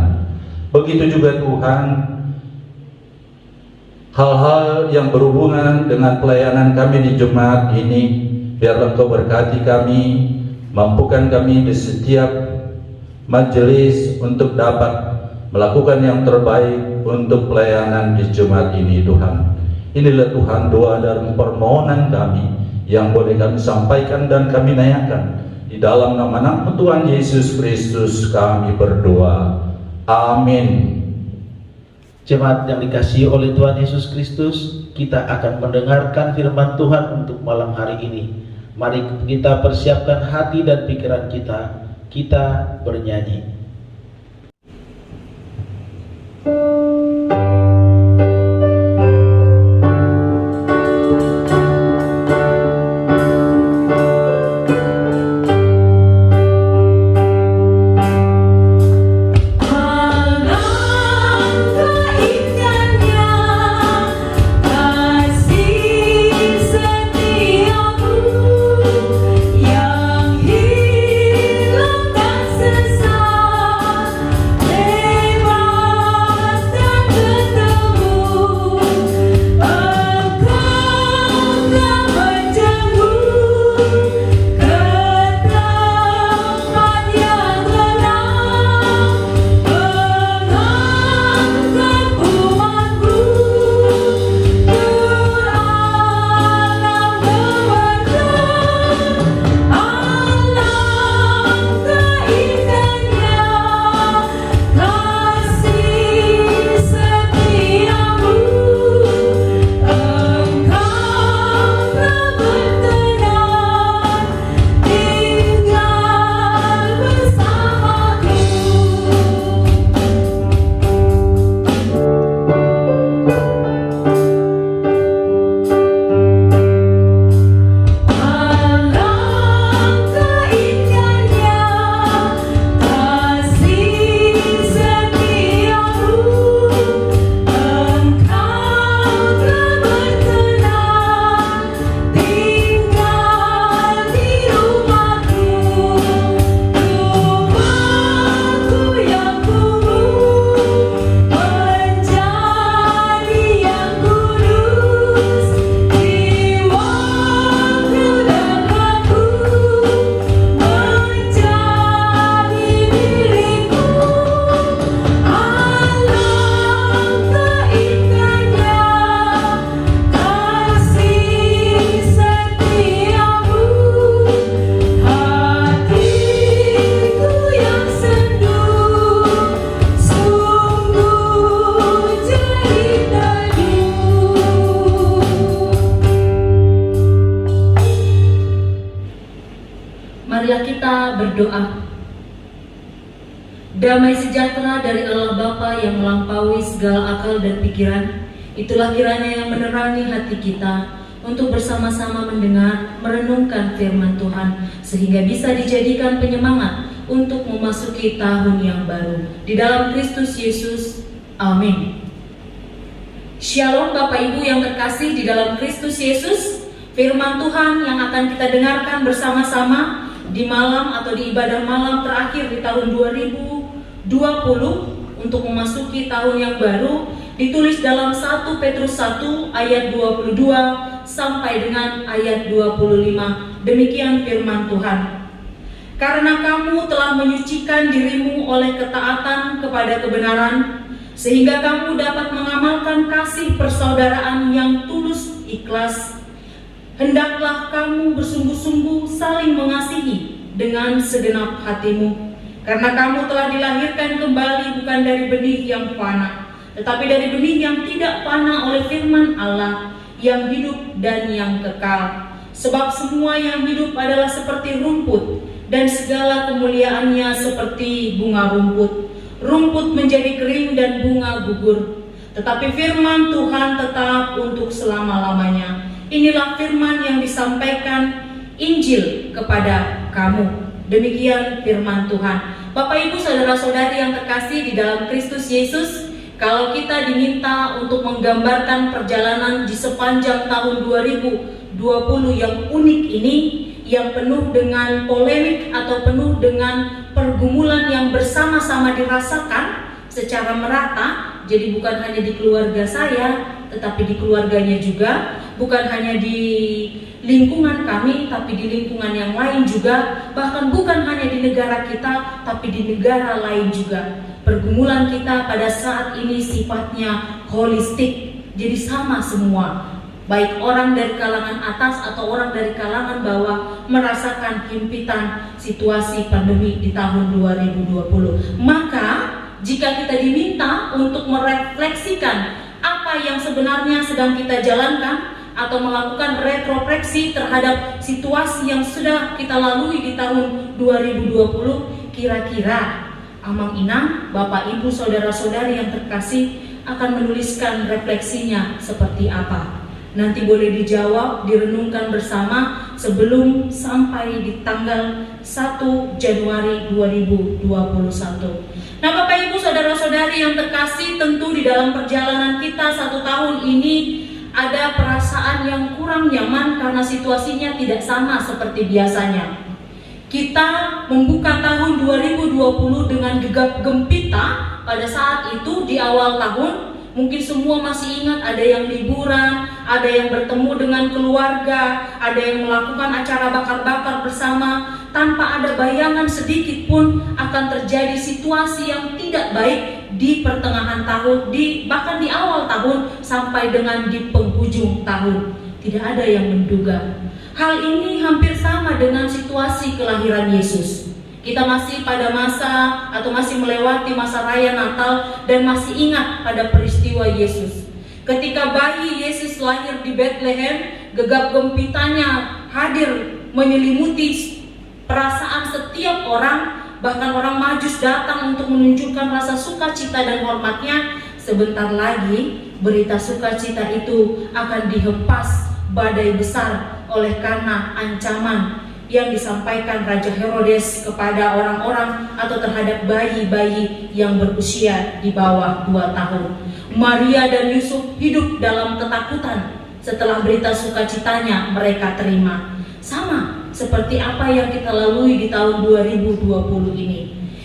Begitu juga Tuhan, hal-hal yang berhubungan dengan pelayanan kami di Jumat ini. Biarlah Engkau berkati kami, mampukan kami di setiap majelis untuk dapat melakukan yang terbaik untuk pelayanan di Jumat ini, Tuhan. Inilah Tuhan doa dan permohonan kami yang boleh kami sampaikan dan kami naikkan. Di dalam nama Tuhan Yesus Kristus kami berdoa. Amin. Jemaat yang dikasihi oleh Tuhan Yesus Kristus, kita akan mendengarkan firman Tuhan untuk malam hari ini. Mari kita persiapkan hati dan pikiran kita bernyanyi. Berdoa. Damai sejahtera dari Allah Bapa yang melampaui segala akal dan pikiran, itulah kiranya yang menerangi hati kita untuk bersama-sama mendengar, merenungkan firman Tuhan, sehingga bisa dijadikan penyemangat untuk memasuki tahun yang baru. Di dalam Kristus Yesus, amin. Shalom Bapak Ibu yang terkasih di dalam Kristus Yesus. Firman Tuhan yang akan kita dengarkan bersama-sama di malam atau di ibadah malam terakhir di tahun 2020 untuk memasuki tahun yang baru ditulis dalam 1 Petrus 1 ayat 22 sampai dengan ayat 25. Demikian firman Tuhan. Karena kamu telah menyucikan dirimu oleh ketaatan kepada kebenaran, sehingga kamu dapat mengamalkan kasih persaudaraan yang tulus ikhlas. Hendaklah kamu bersungguh-sungguh saling mengasihi dengan segenap hatimu, karena kamu telah dilahirkan kembali bukan dari benih yang fana, tetapi dari benih yang tidak fana oleh firman Allah yang hidup dan yang kekal. Sebab semua yang hidup adalah seperti rumput, dan segala kemuliaannya seperti bunga rumput. Rumput menjadi kering dan bunga gugur, tetapi firman Tuhan tetap untuk selama-lamanya. Inilah firman yang disampaikan Injil kepada kamu. Demikian firman Tuhan. Bapak Ibu saudara-saudari yang terkasih di dalam Kristus Yesus, kalau kita diminta untuk menggambarkan perjalanan di sepanjang tahun 2020 yang unik ini, yang penuh dengan polemik atau penuh dengan pergumulan yang bersama-sama dirasakan secara merata, jadi bukan hanya di keluarga saya, tetapi di keluarganya juga, bukan hanya di lingkungan kami, tapi di lingkungan yang lain juga, bahkan bukan hanya di negara kita, tapi di negara lain juga. Pergumulan kita pada saat ini sifatnya holistik, jadi sama semua. Baik orang dari kalangan atas atau orang dari kalangan bawah merasakan himpitan situasi pandemi di tahun 2020. Maka jika kita diminta untuk merefleksikan apa yang sebenarnya sedang kita jalankan atau melakukan retrospeksi terhadap situasi yang sudah kita lalui di tahun 2020, kira-kira Amang Inang, Bapak Ibu, Saudara-saudari yang terkasih akan menuliskan refleksinya seperti apa? Nanti boleh dijawab, direnungkan bersama sebelum sampai di tanggal 1 Januari 2021. Nah Bapak Ibu, Saudara-saudari yang terkasih, tentu di dalam perjalanan kita 1 tahun ini ada perasaan yang kurang nyaman karena situasinya tidak sama seperti biasanya. Kita membuka tahun 2020 dengan gegap gempita. Pada saat itu di awal tahun, mungkin semua masih ingat ada yang liburan, ada yang bertemu dengan keluarga, ada yang melakukan acara bakar-bakar bersama, tanpa ada bayangan sedikit pun akan terjadi situasi yang tidak baik di pertengahan tahun, bahkan di awal tahun sampai dengan di penghujung tahun. Tidak ada yang menduga. Hal ini hampir sama dengan situasi kelahiran Yesus. Kita masih pada masa atau masih melewati masa raya Natal dan masih ingat pada peristiwa Yesus. Ketika bayi Yesus lahir di Bethlehem, gegap gempitanya hadir menyelimuti perasaan setiap orang. Bahkan orang Majus datang untuk menunjukkan rasa sukacita dan hormatnya. Sebentar lagi berita sukacita itu akan dihempas badai besar oleh karena ancaman yang disampaikan Raja Herodes kepada orang-orang atau terhadap bayi-bayi yang berusia di bawah 2 tahun. Maria dan Yusuf hidup dalam ketakutan setelah berita sukacitanya mereka terima. Sama seperti apa yang kita lalui di tahun 2020 ini.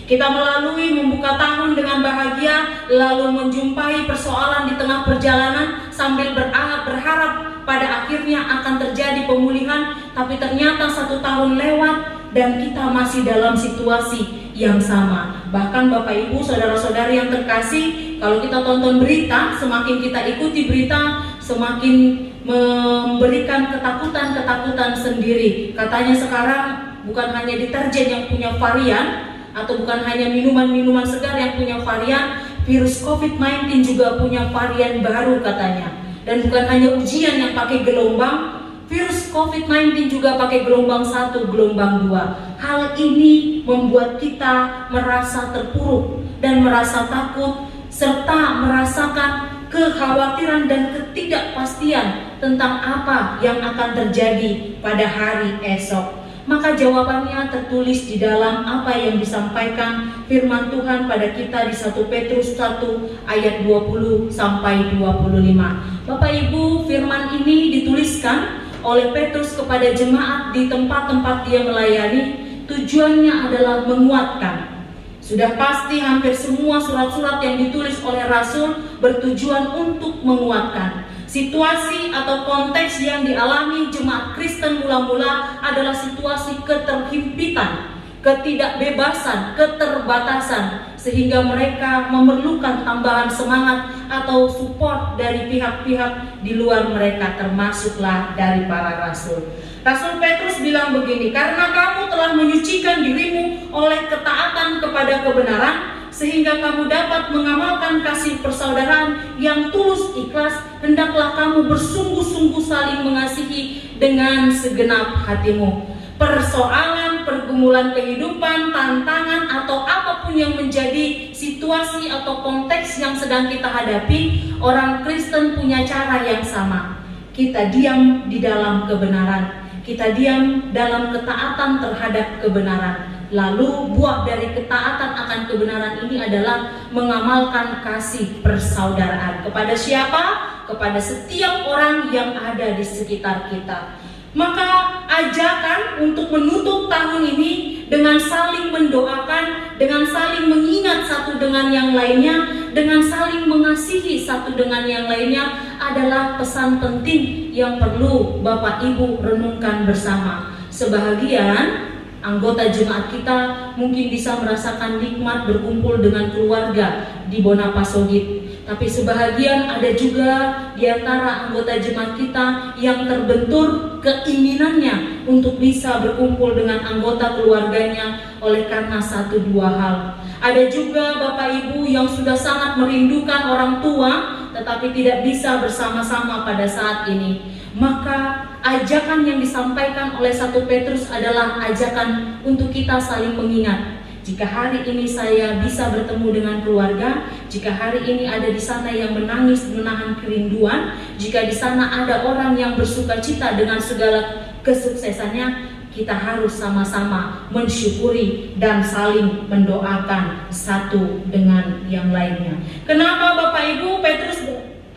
Kita melalui membuka tahun dengan bahagia, lalu menjumpai persoalan di tengah perjalanan sambil berharap pada akhirnya akan terjadi pemulihan, tapi ternyata 1 tahun lewat dan kita masih dalam situasi yang sama. Bahkan Bapak Ibu, Saudara-saudari yang terkasih, kalau kita tonton berita, semakin kita ikuti berita, semakin memberikan ketakutan-ketakutan sendiri. Katanya sekarang bukan hanya deterjen yang punya varian, atau bukan hanya minuman-minuman segar yang punya varian, virus COVID-19 juga punya varian baru katanya. Dan bukan hanya ujian yang pakai gelombang, virus COVID-19 juga pakai gelombang 1, gelombang 2. Hal ini membuat kita merasa terpuruk dan merasa takut, serta merasakan kekhawatiran dan ketidakpastian tentang apa yang akan terjadi pada hari esok. Maka jawabannya tertulis di dalam apa yang disampaikan firman Tuhan pada kita di 1 Petrus 1 ayat 20 sampai 25. Bapak Ibu, firman ini dituliskan oleh Petrus kepada jemaat di tempat-tempat dia melayani. Tujuannya adalah menguatkan. Sudah pasti hampir semua surat-surat yang ditulis oleh Rasul bertujuan untuk menguatkan. Situasi atau konteks yang dialami jemaat Kristen mula-mula adalah situasi keterhimpitan, ketidakbebasan, keterbatasan, sehingga mereka memerlukan tambahan semangat atau support dari pihak-pihak di luar mereka, termasuklah dari para rasul. Rasul Petrus bilang begini, karena kamu telah menyucikan dirimu oleh ketaatan kepada kebenaran, sehingga kamu dapat mengamalkan kasih persaudaraan yang tulus ikhlas, hendaklah kamu bersungguh-sungguh saling mengasihi dengan segenap hatimu. Persoalan, pergumulan kehidupan, tantangan, atau apapun yang menjadi situasi atau konteks yang sedang kita hadapi, orang Kristen punya cara yang sama. Kita diam di dalam kebenaran, kita diam dalam ketaatan terhadap kebenaran. Lalu buah dari ketaatan akan kebenaran ini adalah mengamalkan kasih persaudaraan. Kepada siapa? Kepada setiap orang yang ada di sekitar kita. Maka ajakan untuk menutup tahun ini dengan saling mendoakan, dengan saling mengingat satu dengan yang lainnya, dengan saling mengasihi satu dengan yang lainnya adalah pesan penting yang perlu Bapak Ibu renungkan bersama. Sebahagian anggota jemaat kita mungkin bisa merasakan nikmat berkumpul dengan keluarga di Bonapasogit. Tapi sebahagian ada juga di antara anggota jemaat kita yang terbentur keinginannya untuk bisa berkumpul dengan anggota keluarganya oleh karena satu dua hal. Ada juga Bapak Ibu yang sudah sangat merindukan orang tua tetapi tidak bisa bersama-sama pada saat ini. Maka ajakan yang disampaikan oleh 1 Petrus adalah ajakan untuk kita saling mengingat. Jika hari ini saya bisa bertemu dengan keluarga, jika hari ini ada di sana yang menangis menahan kerinduan, jika di sana ada orang yang bersuka cita dengan segala kesuksesannya, kita harus sama-sama mensyukuri dan saling mendoakan satu dengan yang lainnya. Kenapa Bapak Ibu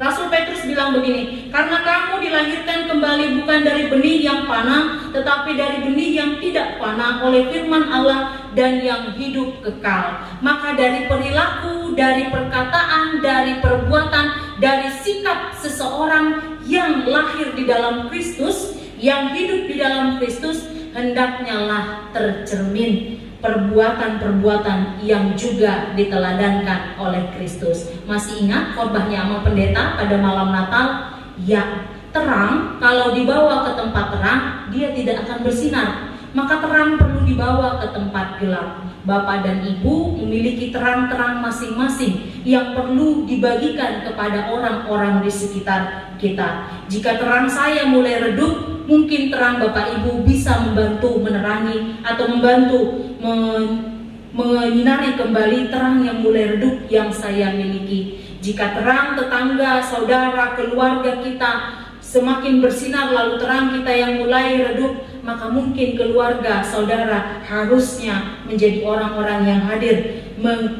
Rasul Petrus bilang begini, karena kamu dilahirkan kembali bukan dari benih yang panah, tetapi dari benih yang tidak panah oleh firman Allah dan yang hidup kekal. Maka dari perilaku, dari perkataan, dari perbuatan, dari sikap seseorang yang lahir di dalam Kristus, yang hidup di dalam Kristus, hendaknya lah tercermin perbuatan-perbuatan yang juga diteladankan oleh Kristus. Masih ingat khotbahnya Amang Pendeta pada malam Natal? Ya, terang kalau dibawa ke tempat terang, dia tidak akan bersinar. Maka terang perlu dibawa ke tempat gelap. Bapak dan Ibu memiliki terang-terang masing-masing yang perlu dibagikan kepada orang-orang di sekitar kita. Jika terang saya mulai redup, mungkin terang Bapak Ibu bisa membantu menerangi atau membantu menyinari kembali terang yang mulai redup yang saya miliki. Jika terang tetangga, saudara, keluarga kita semakin bersinar lalu terang kita yang mulai redup, maka mungkin keluarga, saudara harusnya menjadi orang-orang yang hadir,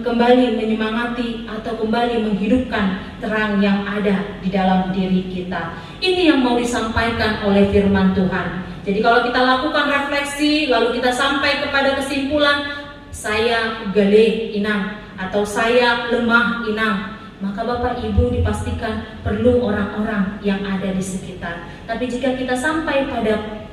kembali menyemangati atau kembali menghidupkan terang yang ada di dalam diri kita. Ini yang mau disampaikan oleh firman Tuhan. Jadi kalau kita lakukan refleksi, lalu kita sampai kepada kesimpulan, saya gale inang atau saya lemah inang, maka Bapak Ibu dipastikan perlu orang-orang yang ada di sekitar. Tapi jika kita sampai pada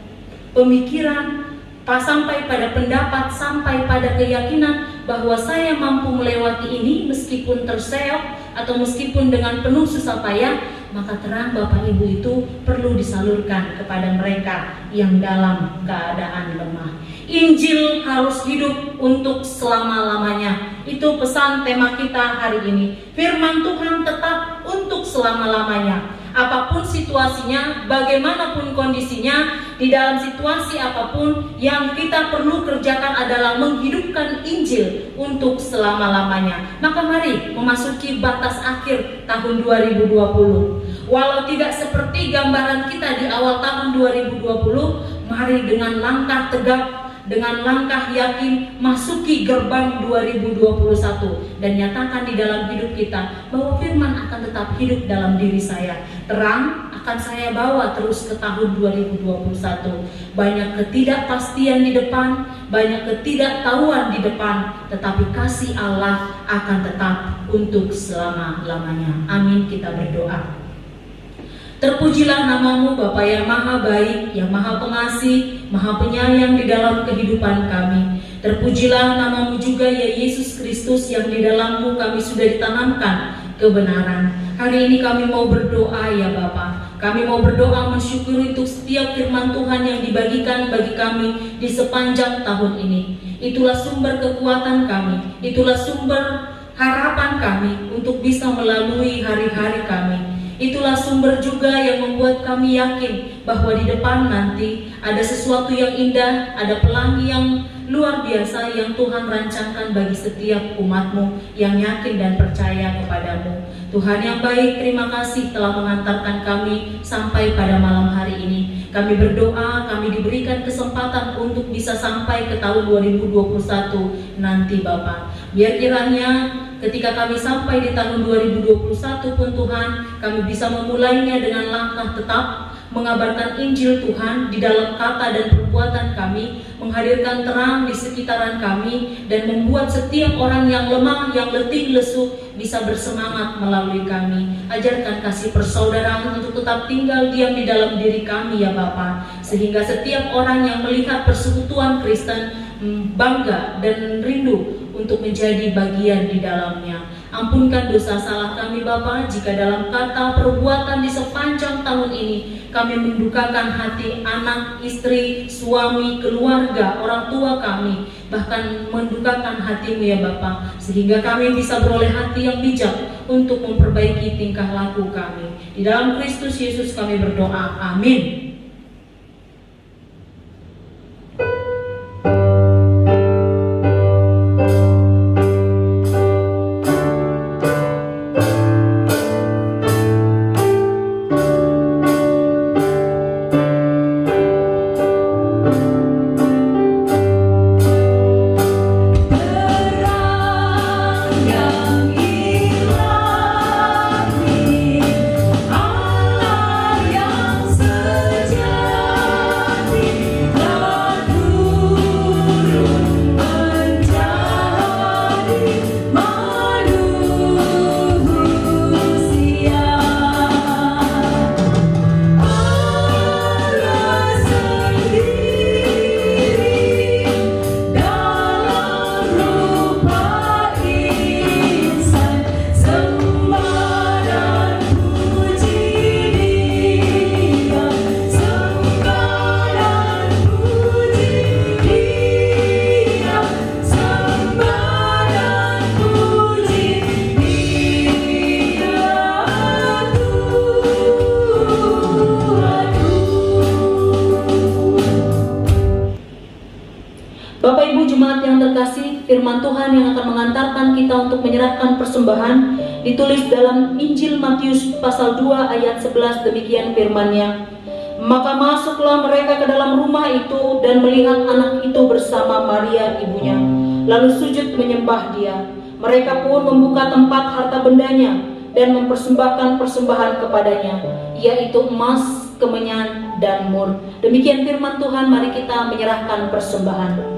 pemikiran, sampai pada pendapat, sampai pada keyakinan bahwa saya mampu melewati ini meskipun terseok atau meskipun dengan penuh susah payah, maka terang Bapak Ibu itu perlu disalurkan kepada mereka yang dalam keadaan lemah. Injil harus hidup untuk selama-lamanya. Itu pesan tema kita hari ini. Firman Tuhan tetap untuk selama-lamanya. Apapun situasinya, bagaimanapun kondisinya, di dalam situasi apapun, yang kita perlu kerjakan adalah menghidupkan Injil untuk selama-lamanya. Maka mari memasuki batas akhir tahun 2020. Walau tidak seperti gambaran kita di awal tahun 2020, mari dengan langkah tegap, dengan langkah yakin masuki gerbang 2021 dan nyatakan di dalam hidup kita bahwa firman akan tetap hidup dalam diri saya. Terang akan saya bawa terus ke tahun 2021. Banyak ketidakpastian di depan, banyak ketidaktahuan di depan, tetapi kasih Allah akan tetap untuk selama-lamanya. Amin, kita berdoa. Terpujilah namamu Bapa yang maha baik, yang maha pengasih, maha penyayang di dalam kehidupan kami. Terpujilah namamu juga ya Yesus Kristus yang di dalammu kami sudah ditanamkan kebenaran. Hari ini kami mau berdoa ya Bapa. Kami mau berdoa mensyukuri untuk setiap firman Tuhan yang dibagikan bagi kami di sepanjang tahun ini. Itulah sumber kekuatan kami, itulah sumber harapan kami untuk bisa melalui hari-hari kami. Itulah sumber juga yang membuat kami yakin bahwa di depan nanti ada sesuatu yang indah, ada pelangi yang luar biasa yang Tuhan rancangkan bagi setiap umat-Mu yang yakin dan percaya kepadamu. Tuhan yang baik, terima kasih telah mengantarkan kami sampai pada malam hari ini. Kami berdoa, kami diberikan kesempatan untuk bisa sampai ke tahun 2021 nanti Bapak. Biar kiranya ketika kami sampai di tahun 2021 pun Tuhan, kami bisa memulainya dengan langkah tetap, mengabarkan Injil Tuhan di dalam kata dan perbuatan kami, menghadirkan terang di sekitaran kami, dan membuat setiap orang yang lemah, yang letih lesu bisa bersemangat melalui kami. Ajarkan kasih persaudaraan untuk tetap tinggal diam di dalam diri kami ya Bapa, sehingga setiap orang yang melihat persekutuan Kristen bangga dan rindu untuk menjadi bagian di dalamnya. Ampunkan dosa salah kami Bapa, jika dalam kata perbuatan di sepanjang tahun ini kami mendukakan hati anak, istri, suami, keluarga, orang tua kami, bahkan mendukakan hati-Mu ya Bapa, sehingga kami bisa beroleh hati yang bijak untuk memperbaiki tingkah laku kami. Di dalam Kristus Yesus kami berdoa, amin. Bapak Ibu jemaat yang terkasih, firman Tuhan yang akan mengantarkan kita untuk menyerahkan persembahan ditulis dalam Injil Matius pasal 2 ayat 11, demikian firman-Nya. Maka masuklah mereka ke dalam rumah itu dan melihat anak itu bersama Maria ibunya, lalu sujud menyembah dia. Mereka pun membuka tempat harta bendanya dan mempersembahkan persembahan kepadanya, yaitu emas, kemenyan, dan mur. Demikian firman Tuhan, mari kita menyerahkan persembahan.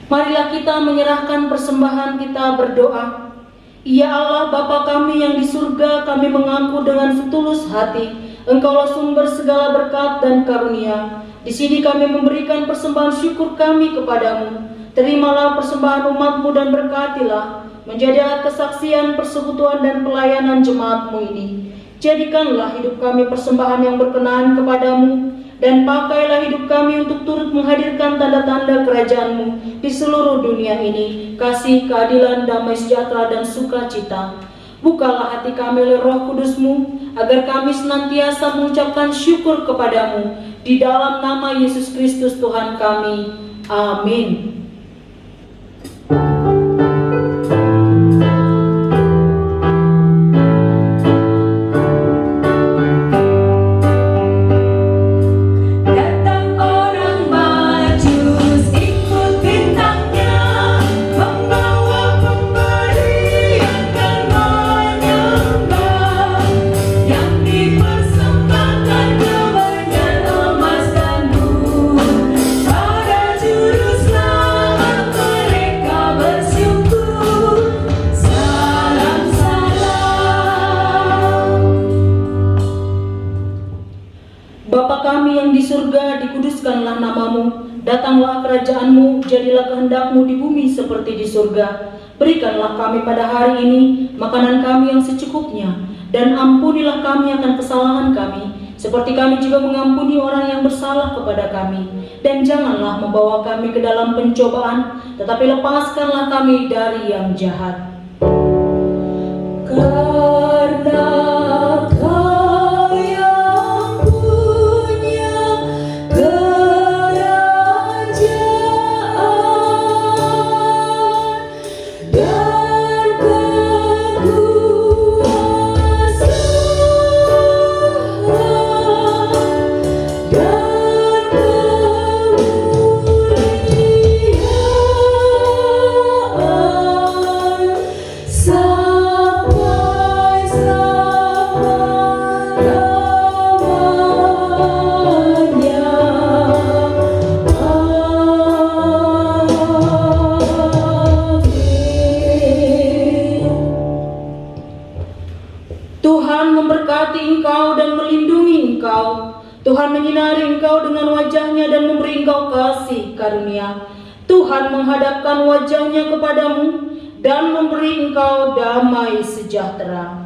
Marilah kita menyerahkan persembahan kita berdoa. Ya Allah Bapa kami yang di surga, kami mengaku dengan setulus hati, Engkaulah sumber segala berkat dan karunia. Di sini kami memberikan persembahan syukur kami kepadamu. Terimalah persembahan umat-Mu dan berkatilah menjadi alat kesaksian, persekutuan dan pelayanan jemaat-Mu ini. Jadikanlah hidup kami persembahan yang berkenan kepadamu, dan pakailah hidup kami untuk turut menghadirkan tanda-tanda kerajaan-Mu di seluruh dunia ini, kasih, keadilan, damai sejahtera, dan sukacita. Bukalah hati kami oleh Roh Kudus-Mu, agar kami senantiasa mengucapkan syukur kepadamu, di dalam nama Yesus Kristus Tuhan kami. Amin. Yang dipersembahkan keberanian Datanglah kerajaan-Mu, jadilah kehendak-Mu di bumi seperti di surga. Berikanlah kami pada hari ini makanan kami yang secukupnya, dan ampunilah kami akan kesalahan kami, seperti kami juga mengampuni orang yang bersalah kepada kami. Dan janganlah membawa kami ke dalam pencobaan, tetapi lepaskanlah kami dari yang jahat. Karena Kau yang punya kerajaan dan kekuasaan dan kemuliaan sampai selama-lamanya. Amin. Tuhan memberkati engkau dan melindungi engkau. Tuhan menyinari engkau dengan wajah-Nya dan memberi engkau kasih karunia. Tuhan menghadapkan wajah-Nya kepadamu dan memberi engkau damai sejahtera.